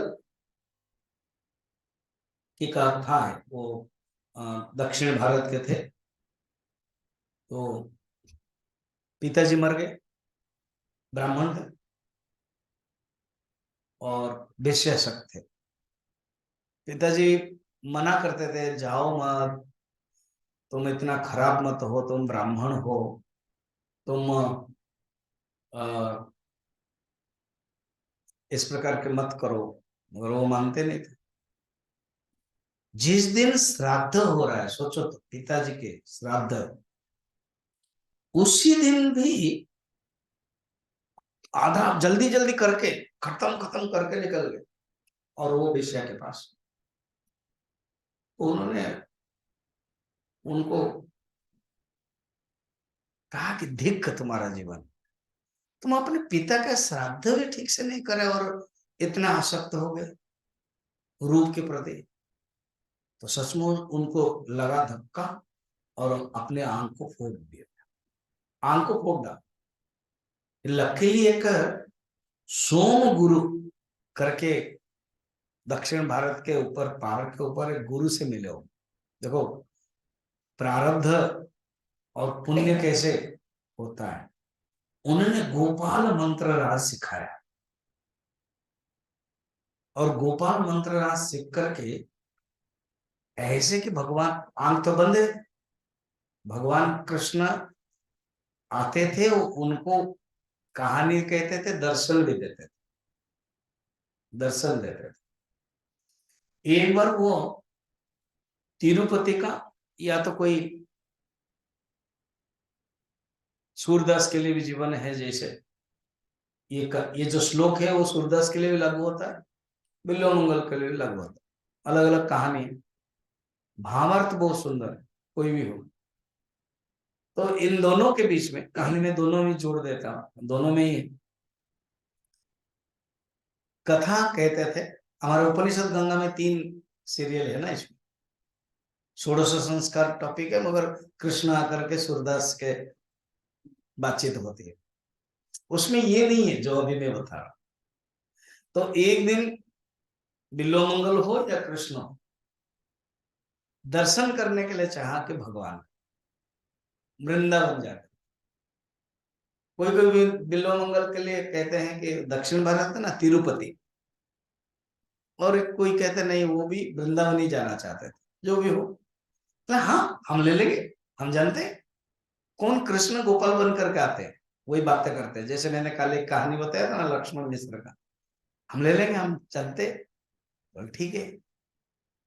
की कथा है, वो दक्षिण भारत के थे, तो पिताजी मर गए, ब्राह्मण थे और वेश्याशक्त थे। पिताजी मना करते थे, जाओ मत, तुम इतना खराब मत हो, तुम ब्राह्मण हो, तुम अ, इस प्रकार के मत करो, मगर वो मानते नहीं थे। जिस दिन श्राद्ध हो रहा है, सोचो तो, पिताजी के श्राद्ध, उसी दिन भी आधा जल्दी जल्दी करके खत्म खत्म करके निकल गए और वो वेश्या के पास। उन्होंने उनको कहा कि धिक्क तुम्हारा जीवन, तुम अपने पिता का श्राद्ध भी ठीक से नहीं करे और इतना आसक्त हो गए रूप के प्रति। तो सचमुच उनको लगा धक्का और अपने आंख को फोड़ दिया, आंख को फोड़ डाला। लकीली एक सोम गुरु करके दक्षिण भारत के ऊपर पहाड़ के ऊपर एक गुरु से मिले हो। देखो प्रारब्ध और पुण्य कैसे होता है। उन्होंने गोपाल मंत्र राज सिखाया और गोपाल मंत्र राज सीख करके ऐसे कि भगवान, आंख तो बंद है, भगवान कृष्ण आते थे, उनको कहानी कहते थे, दर्शन भी देते थे, दर्शन देते थे। एक बार वो तिरुपति का या तो कोई सूरदास के लिए भी जीवन है, जैसे ये जो श्लोक है वो सूरदास के लिए भी लागू होता है, बिल्व मंगल के लिए भी लागू होता है। अलग अलग कहानी है, भावार्थ बहुत सुंदर है, कोई भी हो। तो इन दोनों के बीच में कहानी में दोनों में जोड़ देता हूं, दोनों में ही कथा कहते थे। हमारे उपनिषद गंगा में 3 सीरियल है ना, इसमें षोडश संस्कार टॉपिक है, मगर कृष्ण आकर के सूरदास के बातचीत होती है, उसमें ये नहीं है जो अभी मैं बता रहा। तो एक दिन बिल्व मंगल हो या कृष्ण हो, दर्शन करने के लिए चाहा कि भगवान वृंदावन जाकर। कोई कोई बिल्व मंगल के लिए कहते हैं कि दक्षिण भारत है ना, तिरुपति, और कोई कहते नहीं, वो भी वृंदावन ही जाना चाहते थे। जो भी हो, तो हाँ हम ले लेंगे, हम जानते हैं कौन कृष्ण गोपाल बन करके आते हैं, वही बातें करते हैं। जैसे मैंने कल एक कहानी बताया था ना लक्ष्मण मिश्र का, हम ले लेंगे, हम चलते। बोल ठीक है,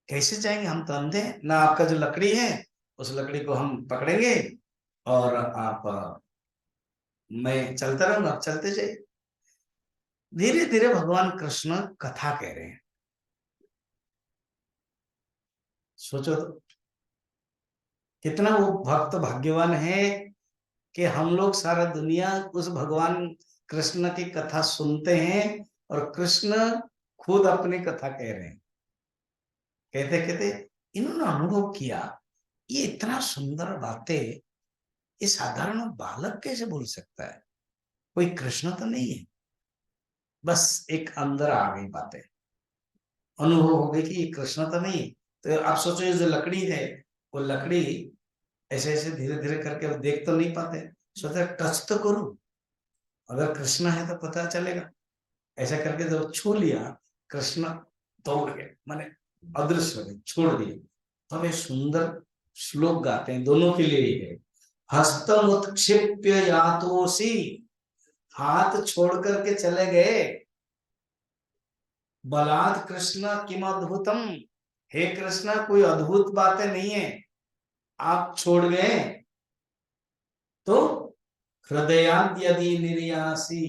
कैसे जाएंगे, हम तो अंधे हैं ना, आपका जो लकड़ी है उस लकड़ी को हम पकड़ेंगे और आप मैं चलता रहूंगा, आप चलते जाइए। धीरे धीरे भगवान कृष्ण कथा कह रहे हैं। सोचो तो, कितना वो भक्त भाग्यवान है कि हम लोग सारा दुनिया उस भगवान कृष्ण की कथा सुनते हैं और कृष्ण खुद अपनी कथा कह रहे हैं। कहते कहते इन्होंने अनुभव किया, ये इतना सुंदर बातें ये साधारण बालक कैसे बोल सकता है, कोई कृष्ण तो नहीं है। बस एक अंदर आ गई बातें, अनुभव हो गई कि ये कृष्ण तो नहीं है। तो आप सोचो, ये जो लकड़ी है, वो लकड़ी ऐसे ऐसे धीरे धीरे करके वो देख तो नहीं पाते, सोचते टच तो करूं, अगर कृष्ण है तो पता चलेगा। ऐसा करके जब छू लिया, कृष्ण दौड़ गए, माने अदृश्य हो गए, छोड़ दिए। तब ये सुंदर श्लोक गाते हैं, दोनों के लिए ही है। हस्तम उत्क्षिप्य यातोसी, हाथ छोड़ करके चले गए। बलात् कृष्ण किम अद्भुतम, हे कृष्ण कोई अद्भुत बातें नहीं है, आप छोड़ गए तो हृदयाद यदि निर्यासी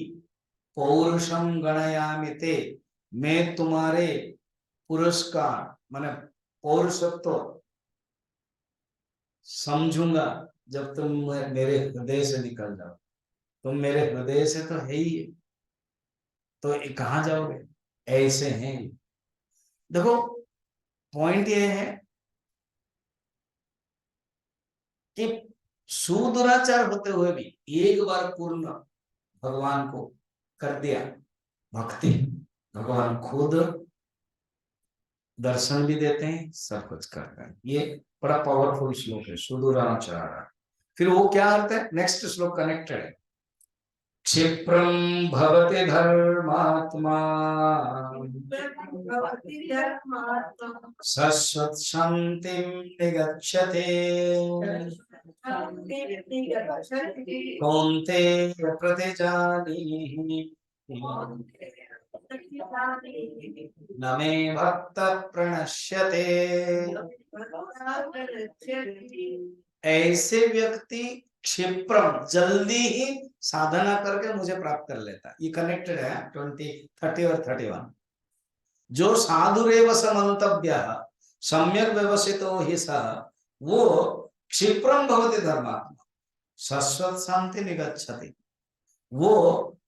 पौरुषम गणयामि ते, मैं तुम्हारे पुरस्कार माने पौरुषत्व समझूंगा जब तुम मेरे हृदय से निकल जाओ। तुम मेरे हृदय से तो है ही है, तो कहाँ जाओगे, ऐसे हैं। देखो पॉइंट ये है कि सुदुराचार होते हुए भी एक बार पूर्ण भगवान को कर दिया भक्ति, भगवान खुद दर्शन भी देते हैं, सब कुछ करते हैं। ये बड़ा पावरफुल श्लोक है सुदूराचार। फिर वो क्या अर्थ है, नेक्स्ट श्लोक कनेक्टेड है। क्षिप्रम भवति धर्मात्मा शाश्वत शांतिं निगच्छते कौन्तेय प्रतिजानीहि न मे भक्त प्रणश्यते। ऐसे व्यक्ति क्षिप्रम जल्दी ही साधना करके मुझे प्राप्त कर लेता है। ये कनेक्टेड है 20, 30 और 31। जो साधुरेव समन्तव्य सम्यक व्यवसितो हि सः वो क्षिप्रम भवति धर्मात्मा शाश्वत शांति निगच्छति, वो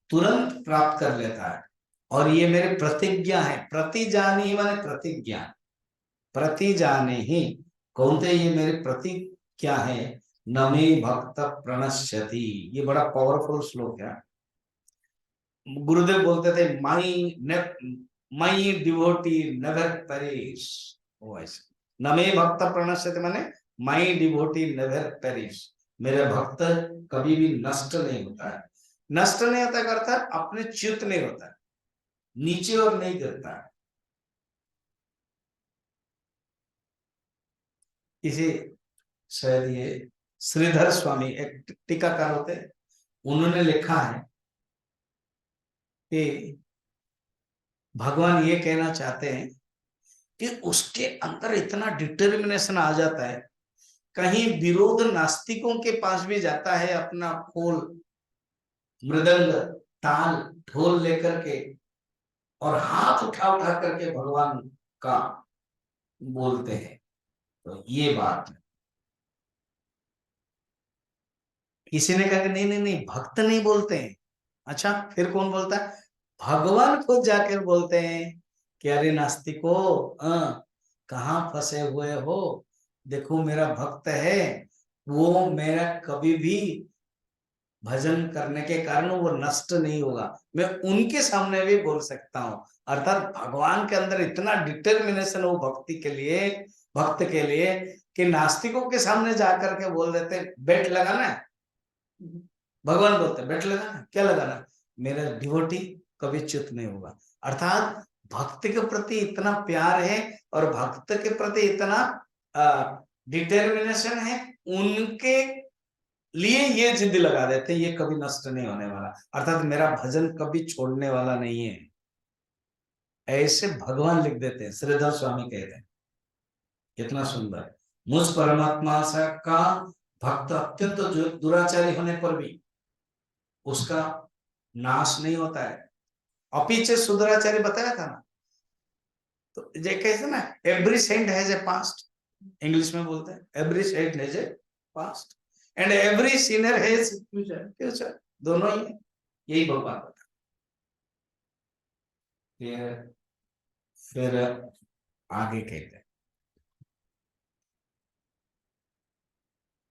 तुरंत प्राप्त कर लेता है। और ये मेरे प्रतिज्ञा है, प्रतिजानी ही माने प्रतिज्ञा, प्रतिजाने ही कौनते, ये मेरे प्रतिज्ञा है। न मे भक्त प्रणश्यति, ये बड़ा पावरफुल श्लोक है। गुरुदेव बोलते थे माई डिवोटी नेवर पेरिश, न मे भक्त प्रणश्यति माने माई डिवोटी नेवर पेरिश, मेरे भक्त कभी भी नष्ट नहीं होता है। नष्ट नहीं होता करता अपने च्युत नहीं होता है, नीचे और नहीं गिरता है। इसे शायद ये श्रीधर स्वामी एक टीकाकार होते हैं, उन्होंने लिखा है कि भगवान ये कहना चाहते हैं कि उसके अंदर इतना डिटर्मिनेशन आ जाता है, कहीं विरोध नास्तिकों के पास भी जाता है, अपना खोल मृदंग ताल ढोल लेकर के और हाथ उठा उठा करके भगवान का बोलते हैं। तो ये बात है। किसी ने कहा कि नहीं नहीं नहीं, भक्त नहीं बोलते हैं। अच्छा, फिर कौन बोलता है? भगवान खुद जाकर बोलते हैं कि अरे नास्तिको, कहाँ फंसे हुए हो, देखो मेरा भक्त है, वो मेरा कभी भी भजन करने के कारण वो नष्ट नहीं होगा, मैं उनके सामने भी बोल सकता हूँ। अर्थात भगवान के अंदर इतना डिटर्मिनेशन हो भक्ति के लिए, भक्त के लिए, कि नास्तिकों के सामने जाकर के बोल देते बेट लगाना है, भगवान बोलते बेट लगाना, क्या लगाना, मेरा डिवोटी कभी च्युत नहीं होगा। अर्थात भक्त के प्रति इतना प्यार है और भक्त के प्रति इतना डिटर्मिनेशन है, उनके लिए ये जिद लगा देते हैं ये कभी नष्ट नहीं होने वाला, अर्थात मेरा भजन कभी छोड़ने वाला नहीं है। ऐसे भगवान लिख देते हैं, श्रीधर स्वामी कहते हैं। कितना सुंदर। मुझ परमात्मा का भक्त अत्यंत दुराचारी होने पर भी उसका नाश नहीं होता है, अपीछे सुदराचारी बताया था ना। तो ये कैसे ना, every saint has a past, English में बोलते हैं every saint has a past and every sinner has future, दोनों ही है। यही भगवान बता। फिर आगे कहते हैं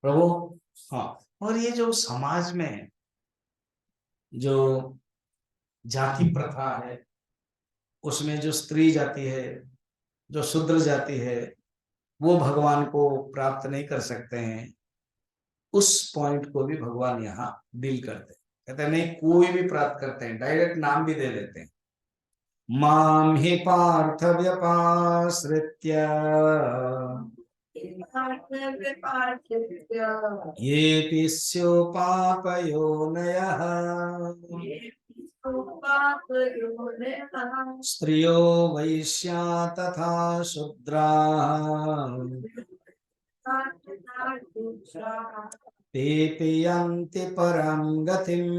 प्रभु, हाँ, और ये जो समाज में जो जाति प्रथा है, उसमें जो स्त्री जाति है, जो शूद्र जाति है, वो भगवान को प्राप्त नहीं कर सकते हैं, उस पॉइंट को भी भगवान यहाँ डील करते हैं। कहते हैं नहीं, कोई भी प्राप्त करते हैं, डायरेक्ट नाम भी दे देते हैं। माम ही पार्थ व्यपाश्रित्य ये स्योपापयोनयः स्त्रियो वैश्या तथा शूद्राः ते यान्ति परम गतिम्।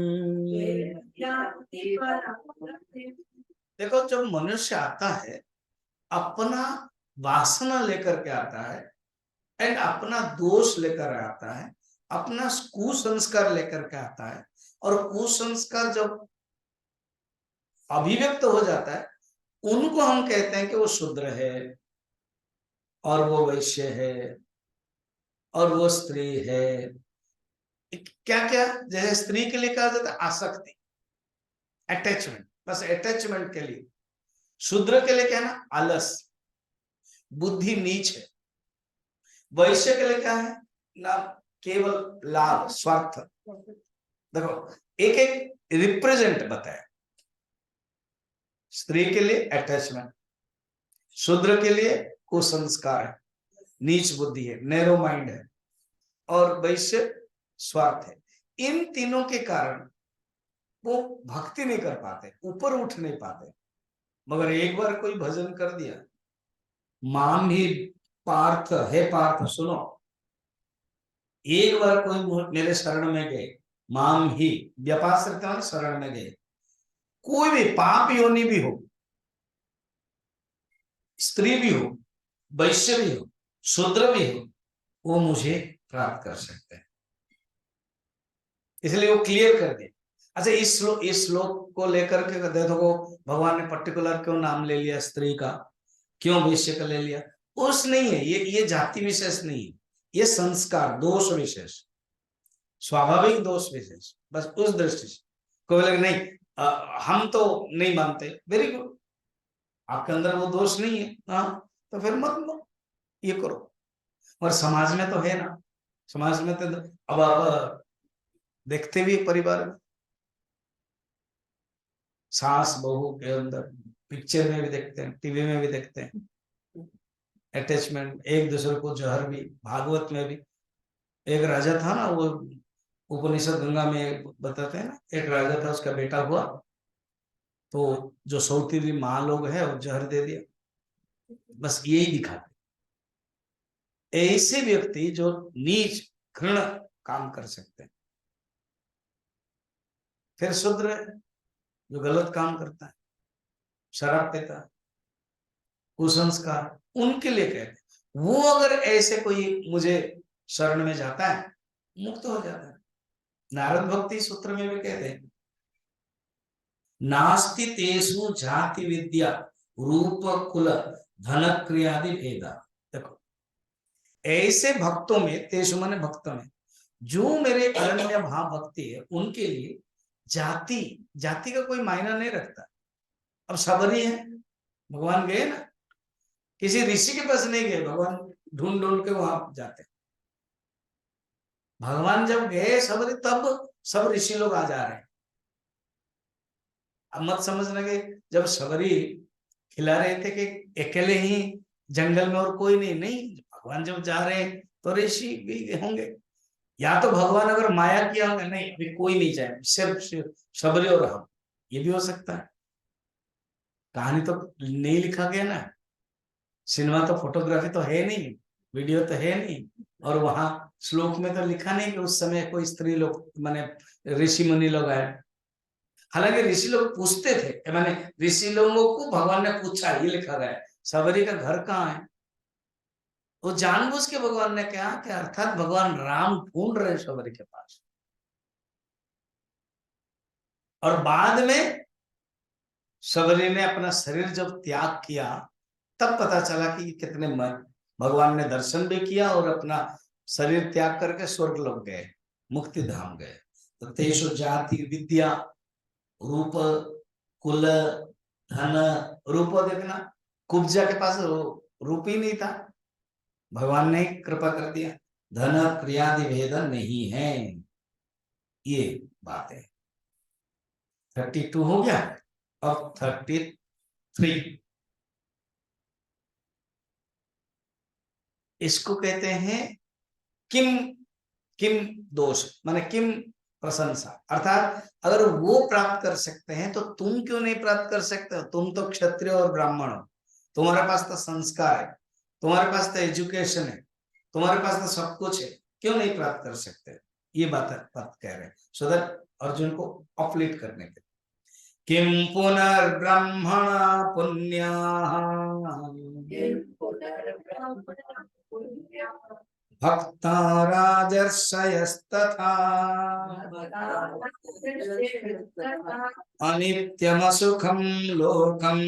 देखो, जब मनुष्य आता है अपना वासना लेकर के आता है एंड अपना दोष लेकर आता है, अपना कुसंस्कार लेकर के आता है, और कुसंस्कार जब अभिव्यक्त हो जाता है, उनको हम कहते हैं कि वो शूद्र है और वो वैश्य है और वो स्त्री है। क्या क्या, जैसे स्त्री के लिए कहा जाता है आसक्ति, अटैचमेंट, बस अटैचमेंट के लिए। शूद्र के लिए क्या है ना, आलस, बुद्धि नीच है। वैश्य के लिए क्या है ना, केवल लाभ स्वार्थ। देखो एक एक रिप्रेजेंट बताया। स्त्री के लिए अटैचमेंट, शूद्र के लिए कुसंस्कार है, नीच बुद्धि है, नैरो माइंड है, और वैश्य स्वार्थ है। इन तीनों के कारण वो भक्ति नहीं कर पाते, ऊपर उठ नहीं पाते। मगर एक बार कोई भजन कर दिया, माम ही पार्थ है, पार्थ सुनो, एक बार कोई मेरे शरण में गए, माम ही व्यापार शरण में गए, कोई भी पाप योनि भी हो, स्त्री भी हो, वैश्य भी हो, शूद्र भी हो, वो मुझे प्राप्त कर सकते हैं। इसलिए वो क्लियर कर दिया। अच्छा इस श्लोक को लेकर के देखो भगवान ने पर्टिकुलर क्यों नाम ले लिया स्त्री का, क्यों वैश्य का ले लिया? उस नहीं है, ये जाति विशेष नहीं है, ये संस्कार दोष विशेष, स्वाभाविक दोष विशेष, बस उस दृष्टि से। कोई लगे नहीं हम तो नहीं मानते, वेरी गुड, आपके अंदर वो दोष नहीं है, हाँ तो फिर मत लो, ये करो। और समाज में तो है ना, समाज में तो अब आप देखते भी परिवार में सास बहू के अंदर, पिक्चर में भी देखते हैं, टीवी में भी देखते हैं, अटैचमेंट, एक दूसरे को जहर भी। भागवत में भी एक राजा था ना, वो उपनिषद गंगा में बताते हैं ना, एक राजा था, उसका बेटा हुआ तो जो सौतीली माँ लोग है वो जहर दे दिया। बस यही दिखाते ऐसे व्यक्ति जो नीच घृण काम कर सकते हैं। फिर शूद्र जो गलत काम करता है, शराब पीता, कुसंस्कार, उनके लिए कहते हैं। वो अगर ऐसे कोई मुझे शरण में जाता है, मुक्त हो जाता है। नारद भक्ति सूत्र में भी कहते हैं, नास्ति तेषु जाति विद्या रूप कुल धन क्रियादि भेदा। देखो ऐसे भक्तों में, तेषु माने भक्तों में, जो मेरे अनन्य भाव भक्ति है, उनके लिए जाति, जाति का कोई मायना नहीं रखता। अब सबरी है, भगवान गए ना, किसी ऋषि के पास नहीं गए, भगवान ढूंढ ढूंढ के वहां जाते। भगवान जब गए सबरी, तब सब ऋषि लोग आ जा रहे हैं। अब मत समझ लगे जब सबरी खिला रहे थे कि अकेले ही जंगल में और कोई नहीं, नहीं, भगवान जब जा रहे हैं तो ऋषि भी होंगे। या तो भगवान अगर माया किया होगा, नहीं अभी कोई नहीं जाए, सिर्फ सबरी और हम, ये भी हो सकता है। कहानी तो नहीं लिखा गया ना, सिनेमा तो, फोटोग्राफी तो है नहीं, वीडियो तो है नहीं, और वहां श्लोक में तो लिखा नहीं कि उस समय कोई स्त्री लोग माने ऋषि मुनि लोग आए। हालांकि ऋषि लोग पूछते थे, माने ऋषि लोगों को भगवान ने पूछा, ये लिखा गया है। सबरी का घर कहाँ है, वो जानबूझ के भगवान ने कहा कि अर्थात भगवान राम ढूंढ रहे सबरी के पास। और बाद में सबरी ने अपना शरीर जब त्याग किया, तब पता चला कि कितने भगवान ने दर्शन भी किया और अपना शरीर त्याग करके स्वर्ग लोग गए, मुक्ति धाम गए। तो तेषु जाति विद्या रूप कुल धन, रूप देखना, कुब्जा के पास रूप ही नहीं था, भगवान ने कृपा कर दिया। धन क्रियादि भेद नहीं है, ये बात है। 32 हो गया, अब 33। इसको कहते हैं किम, किम दोष माने किम प्रशंसा। अर्थात अगर वो प्राप्त कर सकते हैं तो तुम क्यों नहीं प्राप्त कर सकते हो? तुम तो क्षत्रिय और ब्राह्मण हो, तुम्हारे पास तो संस्कार है, तुम्हारे पास तो एजुकेशन है, तुम्हारे पास तो सब कुछ है, क्यों नहीं प्राप्त कर सकते? ये बात कह रहे हैं, सो दैट अर्जुन को अपलिफ्ट करने के। किम पुनर्ब्रह्मण पुण्या भक्ता राजर्षयस्तथा अनित्यमसुखं लोकम्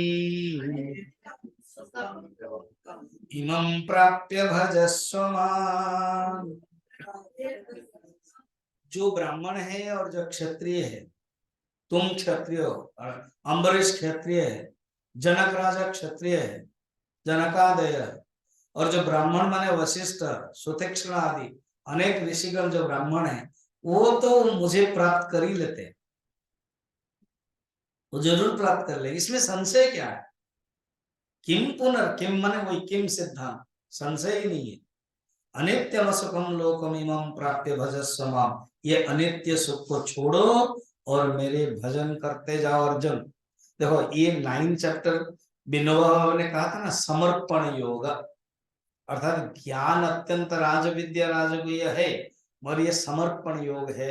इमं प्राप्य भजस्व माम्। जो ब्राह्मण है और जो क्षत्रिय है, तुम क्षत्रिय हो, अम्बरीश क्षत्रिय है, जनक राजा क्षत्रिय है, जनकादय, और जो ब्राह्मण माने वशिष्ठ, सुतीक्ष्ण आदि, अनेक ऋषिगण जो ब्राह्मण हैं वो तो मुझे प्राप्त कर ही लेते हैं, वो जरूर प्राप्त कर ले, इसमें संशय क्या है? किम पुनर्किम माने वही किम सिद्धांत, संशय ही नहीं है। अनित्यम सुखम लोकम इमं प्राप्य भजस्व माम, ये अनित्य सुख को छोड़ो और मेरे भजन करते जाओ अर्जुन। देखो ये 9 चैप्टर विनोबा बाबा ने कहा था ना, समर्पण योग, अर्थात ज्ञान अत्यंत राजविद्या राजगुह्य है, मगर ये समर्पण योग है,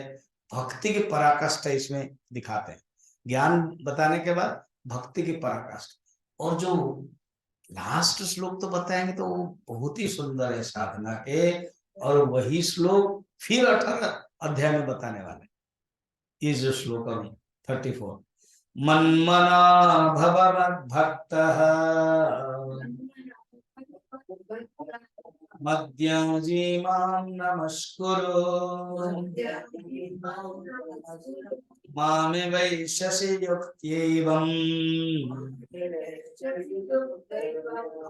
भक्ति की पराकाष्ठा इसमें दिखाते हैं। ज्ञान बताने के बाद भक्ति की पराकाष्ठा, और जो लास्ट श्लोक तो बताएंगे तो वो बहुत ही सुंदर है साधना के, और वही श्लोक फिर 18 अध्याय में बताने वाले। इस जो श्लोक में 34, मन्मना भव मद्भक्तः मद्याजी मां नमस्कुरु मामे वैश्यसि युक्त्यैवम्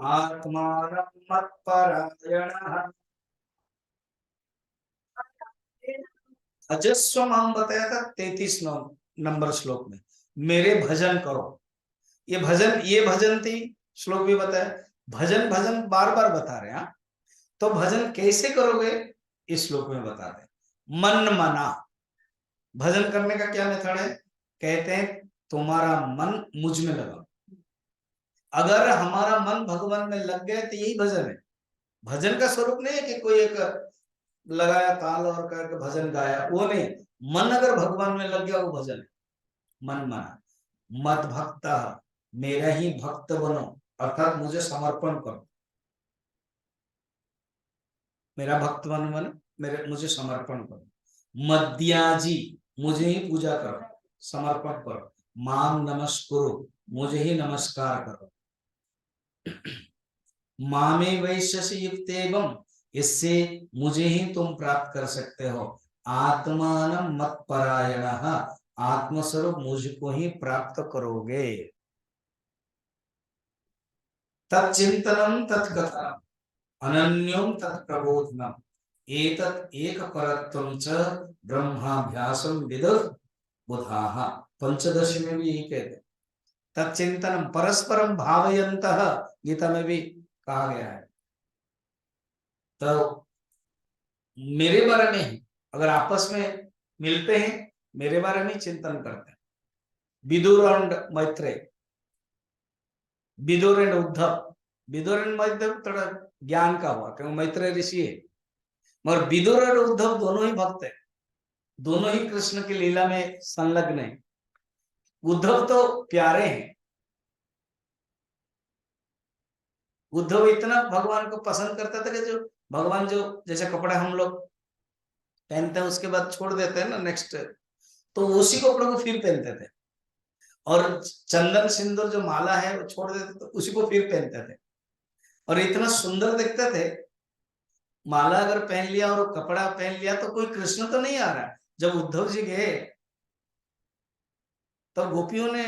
आत्मानं मत्परायणः अजस्व माम बताया था 33 नंबर श्लोक में, मेरे भजन करो। ये भजन थी, श्लोक भी बताया, भजन भजन बार बार बता रहे हैं। तो भजन कैसे करोगे इस श्लोक में बता रहे। मन मना, भजन करने का क्या मेथड है? कहते हैं तुम्हारा मन मुझ में लगा। अगर हमारा मन भगवान में लग गया तो यही भजन है। भजन का स्वरूप नहीं है कि कोई एक लगाया ताल और करके भजन गाया, वो नहीं। मन अगर भगवान में लग गया वो भजन है। मन मना मत भक्त, मेरा ही भक्त बनो, अर्थात मुझे समर्पण करो। मेरा भक्त बनो, मेरे मुझे समर्पण करो। मद्याजी, मुझे ही पूजा करो, समर्पण करो। माम नमस्कुरु, मुझे ही नमस्कार करो। मामे वैश्यसि युक्तेवम, इससे मुझे ही तुम प्राप्त कर सकते हो। आत्मानं मत्परायणः, आत्मस्वरूप मुझको ही प्राप्त करोगे। तच्चिंतनं तत्कथनम् अनन्यं तत्प्रबोधनम् एतत् एकपरत्वं च ब्रह्माभ्यासं विदुः बुधाः। पंचदशी में भी यही कहते हैं, तत्चिंतनम परस्परम भावयन्तः, गीता में भी कहा गया है। तो मेरे बारे में अगर आपस में मिलते हैं, मेरे बारे में चिंतन करते हैं। Vidur and Maitreya, Vidur and Uddhav, Vidur and Maitreya थोड़ा ज्ञान का हुआ क्योंकि मैत्रेय ऋषि है, मगर विदुर और उद्धव दोनों ही भक्त है, दोनों ही कृष्ण की लीला में संलग्न है। उद्धव तो प्यारे हैं, उद्धव इतना भगवान को पसंद करता था कि जो भगवान जो जैसे कपड़े हम लोग पहनते हैं उसके बाद छोड़ देते हैं ना नेक्स्ट, तो उसी कपड़े को फिर पहनते थे। और चंदन सिंदूर जो माला है वो छोड़ देते तो उसी को फिर पहनते थे, और इतना सुंदर दिखते थे। माला अगर पहन लिया और कपड़ा पहन लिया तो कोई कृष्ण तो नहीं आ रहा। जब उद्धव जी गए तो गोपियों ने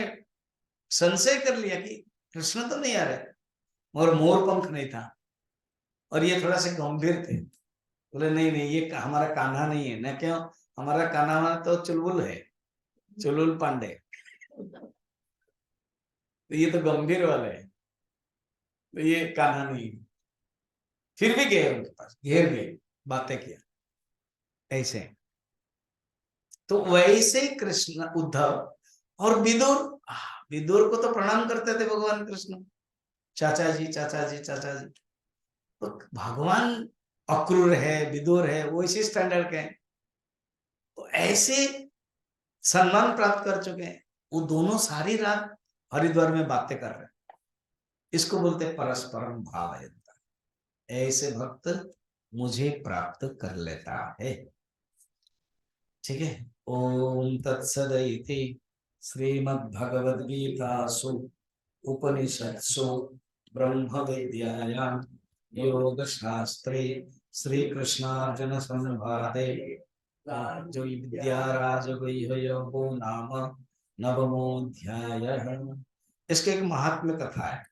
संशय कर लिया कि कृष्ण तो नहीं आ रहे, और मोर पंख नहीं था, और ये थोड़ा से गंभीर थे। बोले नहीं नहीं, ये हमारा कान्हा नहीं है ना। क्यों? हमारा कान्हा तो चुलबुल है, चुलबुल पांडे, तो ये तो गंभीर वाले है, तो ये कान्हा नहीं है। फिर भी गए उनके पास, घेर गए, बातें किया ऐसे। तो वैसे ही कृष्ण उद्धव और विदुर, विदुर को तो प्रणाम करते थे भगवान कृष्ण, चाचा जी चाचा जी चाचा जी। तो भगवान अक्रूर है, विदुर है, वो इसी स्टैंडर्ड के हैं, तो ऐसे सम्मान प्राप्त कर चुके हैं। वो दोनों सारी रात हरिद्वार में बातें कर रहे हैं। इसको बोलते हैं परस्परम भावयन्ता, ऐसे भक्त मुझे प्राप्त कर लेता है। ठीक है। ओम तत्सदिति श्रीमद्भगवद्गीतासु उपनिषत्सु ब्रह्म विद्यायां योग शास्त्रे श्री कृष्णार्जुन संवादे जो विद्या राजगुह्यो नाम नवमोऽध्यायः। इसके एक महात्म्य कथा है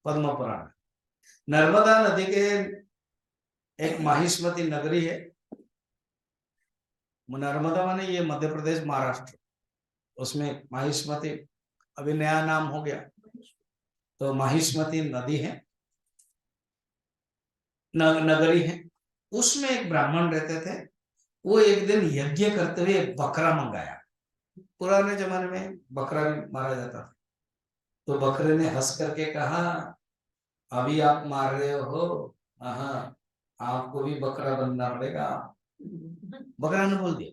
पद्म पुराण। नर्मदा नदी के एक माहिष्मती नगरी है, नर्मदा माने ये मध्य प्रदेश महाराष्ट्र, उसमें माहिष्मती अभी नया नाम हो गया। तो माहिष्मती नदी है, नगरी है, उसमें एक ब्राह्मण रहते थे। वो एक दिन यज्ञ करते हुए एक बकरा मंगाया। पुराने जमाने में बकरा भी मारा जाता था। तो बकरे ने हंस करके कहा, अभी आप मार रहे हो, हाँ आपको भी बकरा बनना पड़ेगा। बकरा ने बोल दिया,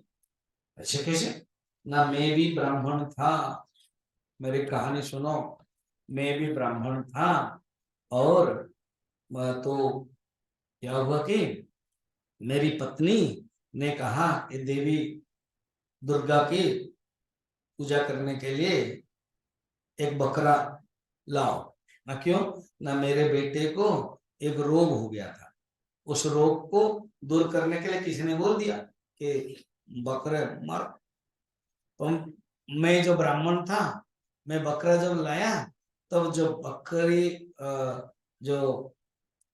अच्छा कैसे? ना मैं भी ब्राह्मण था, मेरी कहानी सुनो, मैं भी ब्राह्मण था, और तो क्या हुआ कि मेरी पत्नी ने कहा कि देवी दुर्गा की पूजा करने के लिए एक बकरा लाओ ना। क्यों? ना मेरे बेटे को एक रोग हो गया था, उस रोग को दूर करने के लिए किसी ने बोल दिया कि बकरे मार। तो मैं जो ब्राह्मण था, मैं बकरा जब लाया, तब जो बकरी जो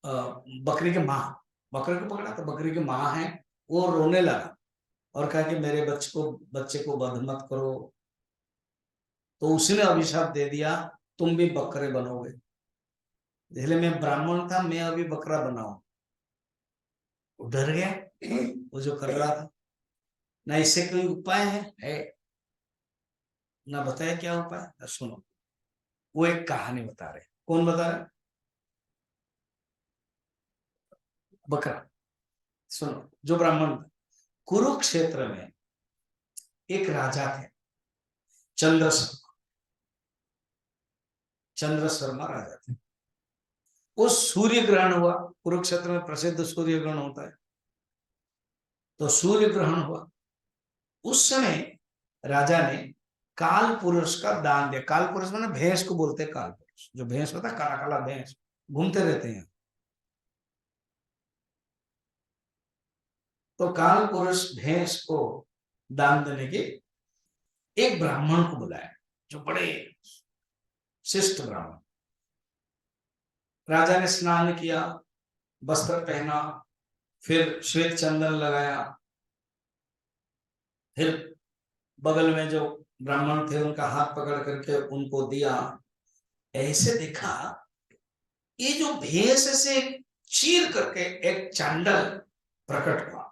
बकरी के माँ, बकरे को पकड़ा तो बकरी की माँ है, वो रोने लगा और कहा कि मेरे बच्चे को वध मत करो। तो उसने अभिशाप दे दिया, तुम भी बकरे बनोगे। इसलिए मैं ब्राह्मण था, मैं अभी बकरा बनाऊं। वो डर गया, वो जो कर रहा था। ना इससे कोई उपाय है ना बताया क्या उपाय। सुनो, वो एक कहानी बता रहे। कौन बता रहे? बकरा। सुनो, जो ब्राह्मण था, कुरुक्षेत्र में एक राजा थे, चंद्र चंद्र शर्मा राजा थे। वो सूर्य ग्रहण हुआ, कुरुक्षेत्र में प्रसिद्ध सूर्य ग्रहण होता है। तो सूर्य ग्रहण हुआ, उस समय राजा ने काल पुरुष का दान दिया। काल पुरुष माने भैंस को बोलते हैं, काल पुरुष जो भैंस होता है, काला काला भैंस घूमते रहते हैं। तो काल पुरुष भैंस को दान देने के एक ब्राह्मण को बुलाया, जो बड़े शिष्ट ब्राह्मण। राजा ने स्नान किया, वस्त्र पहना, फिर श्वेत चंदन लगाया, फिर बगल में जो ब्राह्मण थे उनका हाथ पकड़ करके उनको दिया। ऐसे देखा, ये जो भैंस से चीर करके एक चांडल प्रकट हुआ,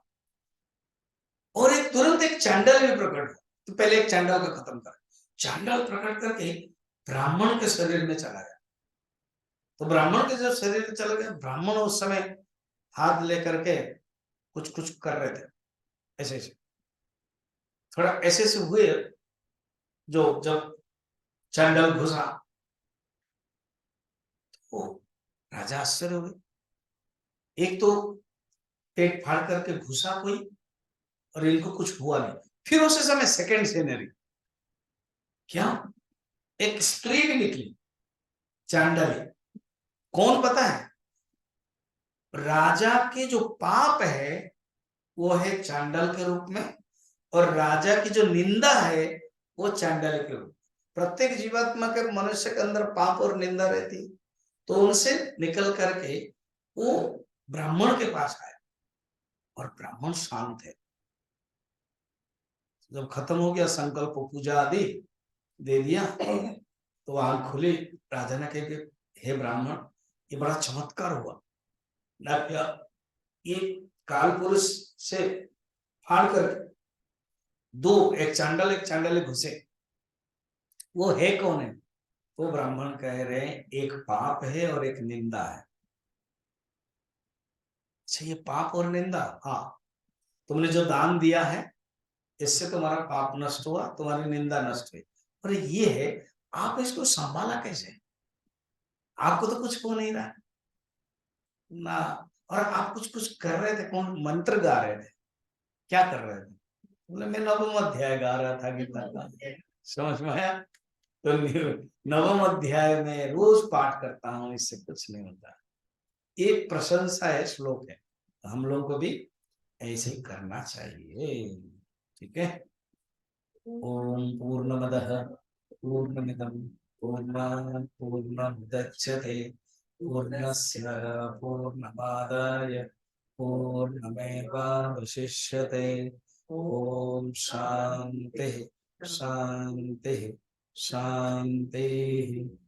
और एक तुरंत एक चांडल भी प्रकट हुआ। तो पहले एक चांडल का खत्म कर, चांडल प्रकट करके ब्राह्मण के शरीर में चला गया। तो ब्राह्मण के जब शरीर में चला गया, ब्राह्मण उस समय हाथ लेकर के कुछ कुछ कर रहे थे, ऐसे ऐसे थोड़ा ऐसे से हुए। जो जब चांडल घुसा तो राजा आश्चर्य हुए। एक तो पेट फाड़ करके घुसा कोई, और इनको कुछ हुआ नहीं। फिर उस समय सेकंड सीनरी क्या, एक स्त्री भी निकली, चांडाली। कौन पता है? राजा के जो पाप है वो है चांडाल के रूप में, और राजा की जो निंदा है वो चांडाल के रूप में। प्रत्येक जीवात्मा के, मनुष्य के अंदर पाप और निंदा रहती, तो उनसे निकल करके वो ब्राह्मण के पास आए, और ब्राह्मण शांत है। जब खत्म हो गया संकल्प पूजा आदि दे दिया, तो आंख खुली। राजा ने कहा कि हे ब्राह्मण, ये बड़ा चमत्कार हुआ ना। क्या ये काल पुरुष से फाड़ कर दो, एक चांडल एक चांडल घुसे, वो है कौन है? वो ब्राह्मण कह रहे हैं एक पाप है और एक निंदा है। अच्छा, ये पाप और निंदा, हाँ, तुमने जो दान दिया है इससे तुम्हारा पाप नष्ट हुआ, तुम्हारी निंदा नष्ट हुई। और ये है, आप इसको संभाला कैसे? आपको तो कुछ हो नहीं रहा ना, और आप कुछ कुछ कर रहे थे। कौन? मंत्र गा रहे थे? क्या कर रहे थे? बोले मैं नवम अध्याय गा रहा था गीता का। समझ में आया? तो नवम अध्याय में रोज पाठ करता हूँ, इससे कुछ नहीं होता। एक प्रशंसा है, श्लोक है, हम लोगों को भी ऐसे ही करना चाहिए। ठीक है। ओम पूर्णमदः पूर्णमिदं पूर्णात् पूर्णमुदच्यते पूर्णस्य पूर्णमादाय पूर्णमेवावशिष्यते। ओम शांति शांति शांति।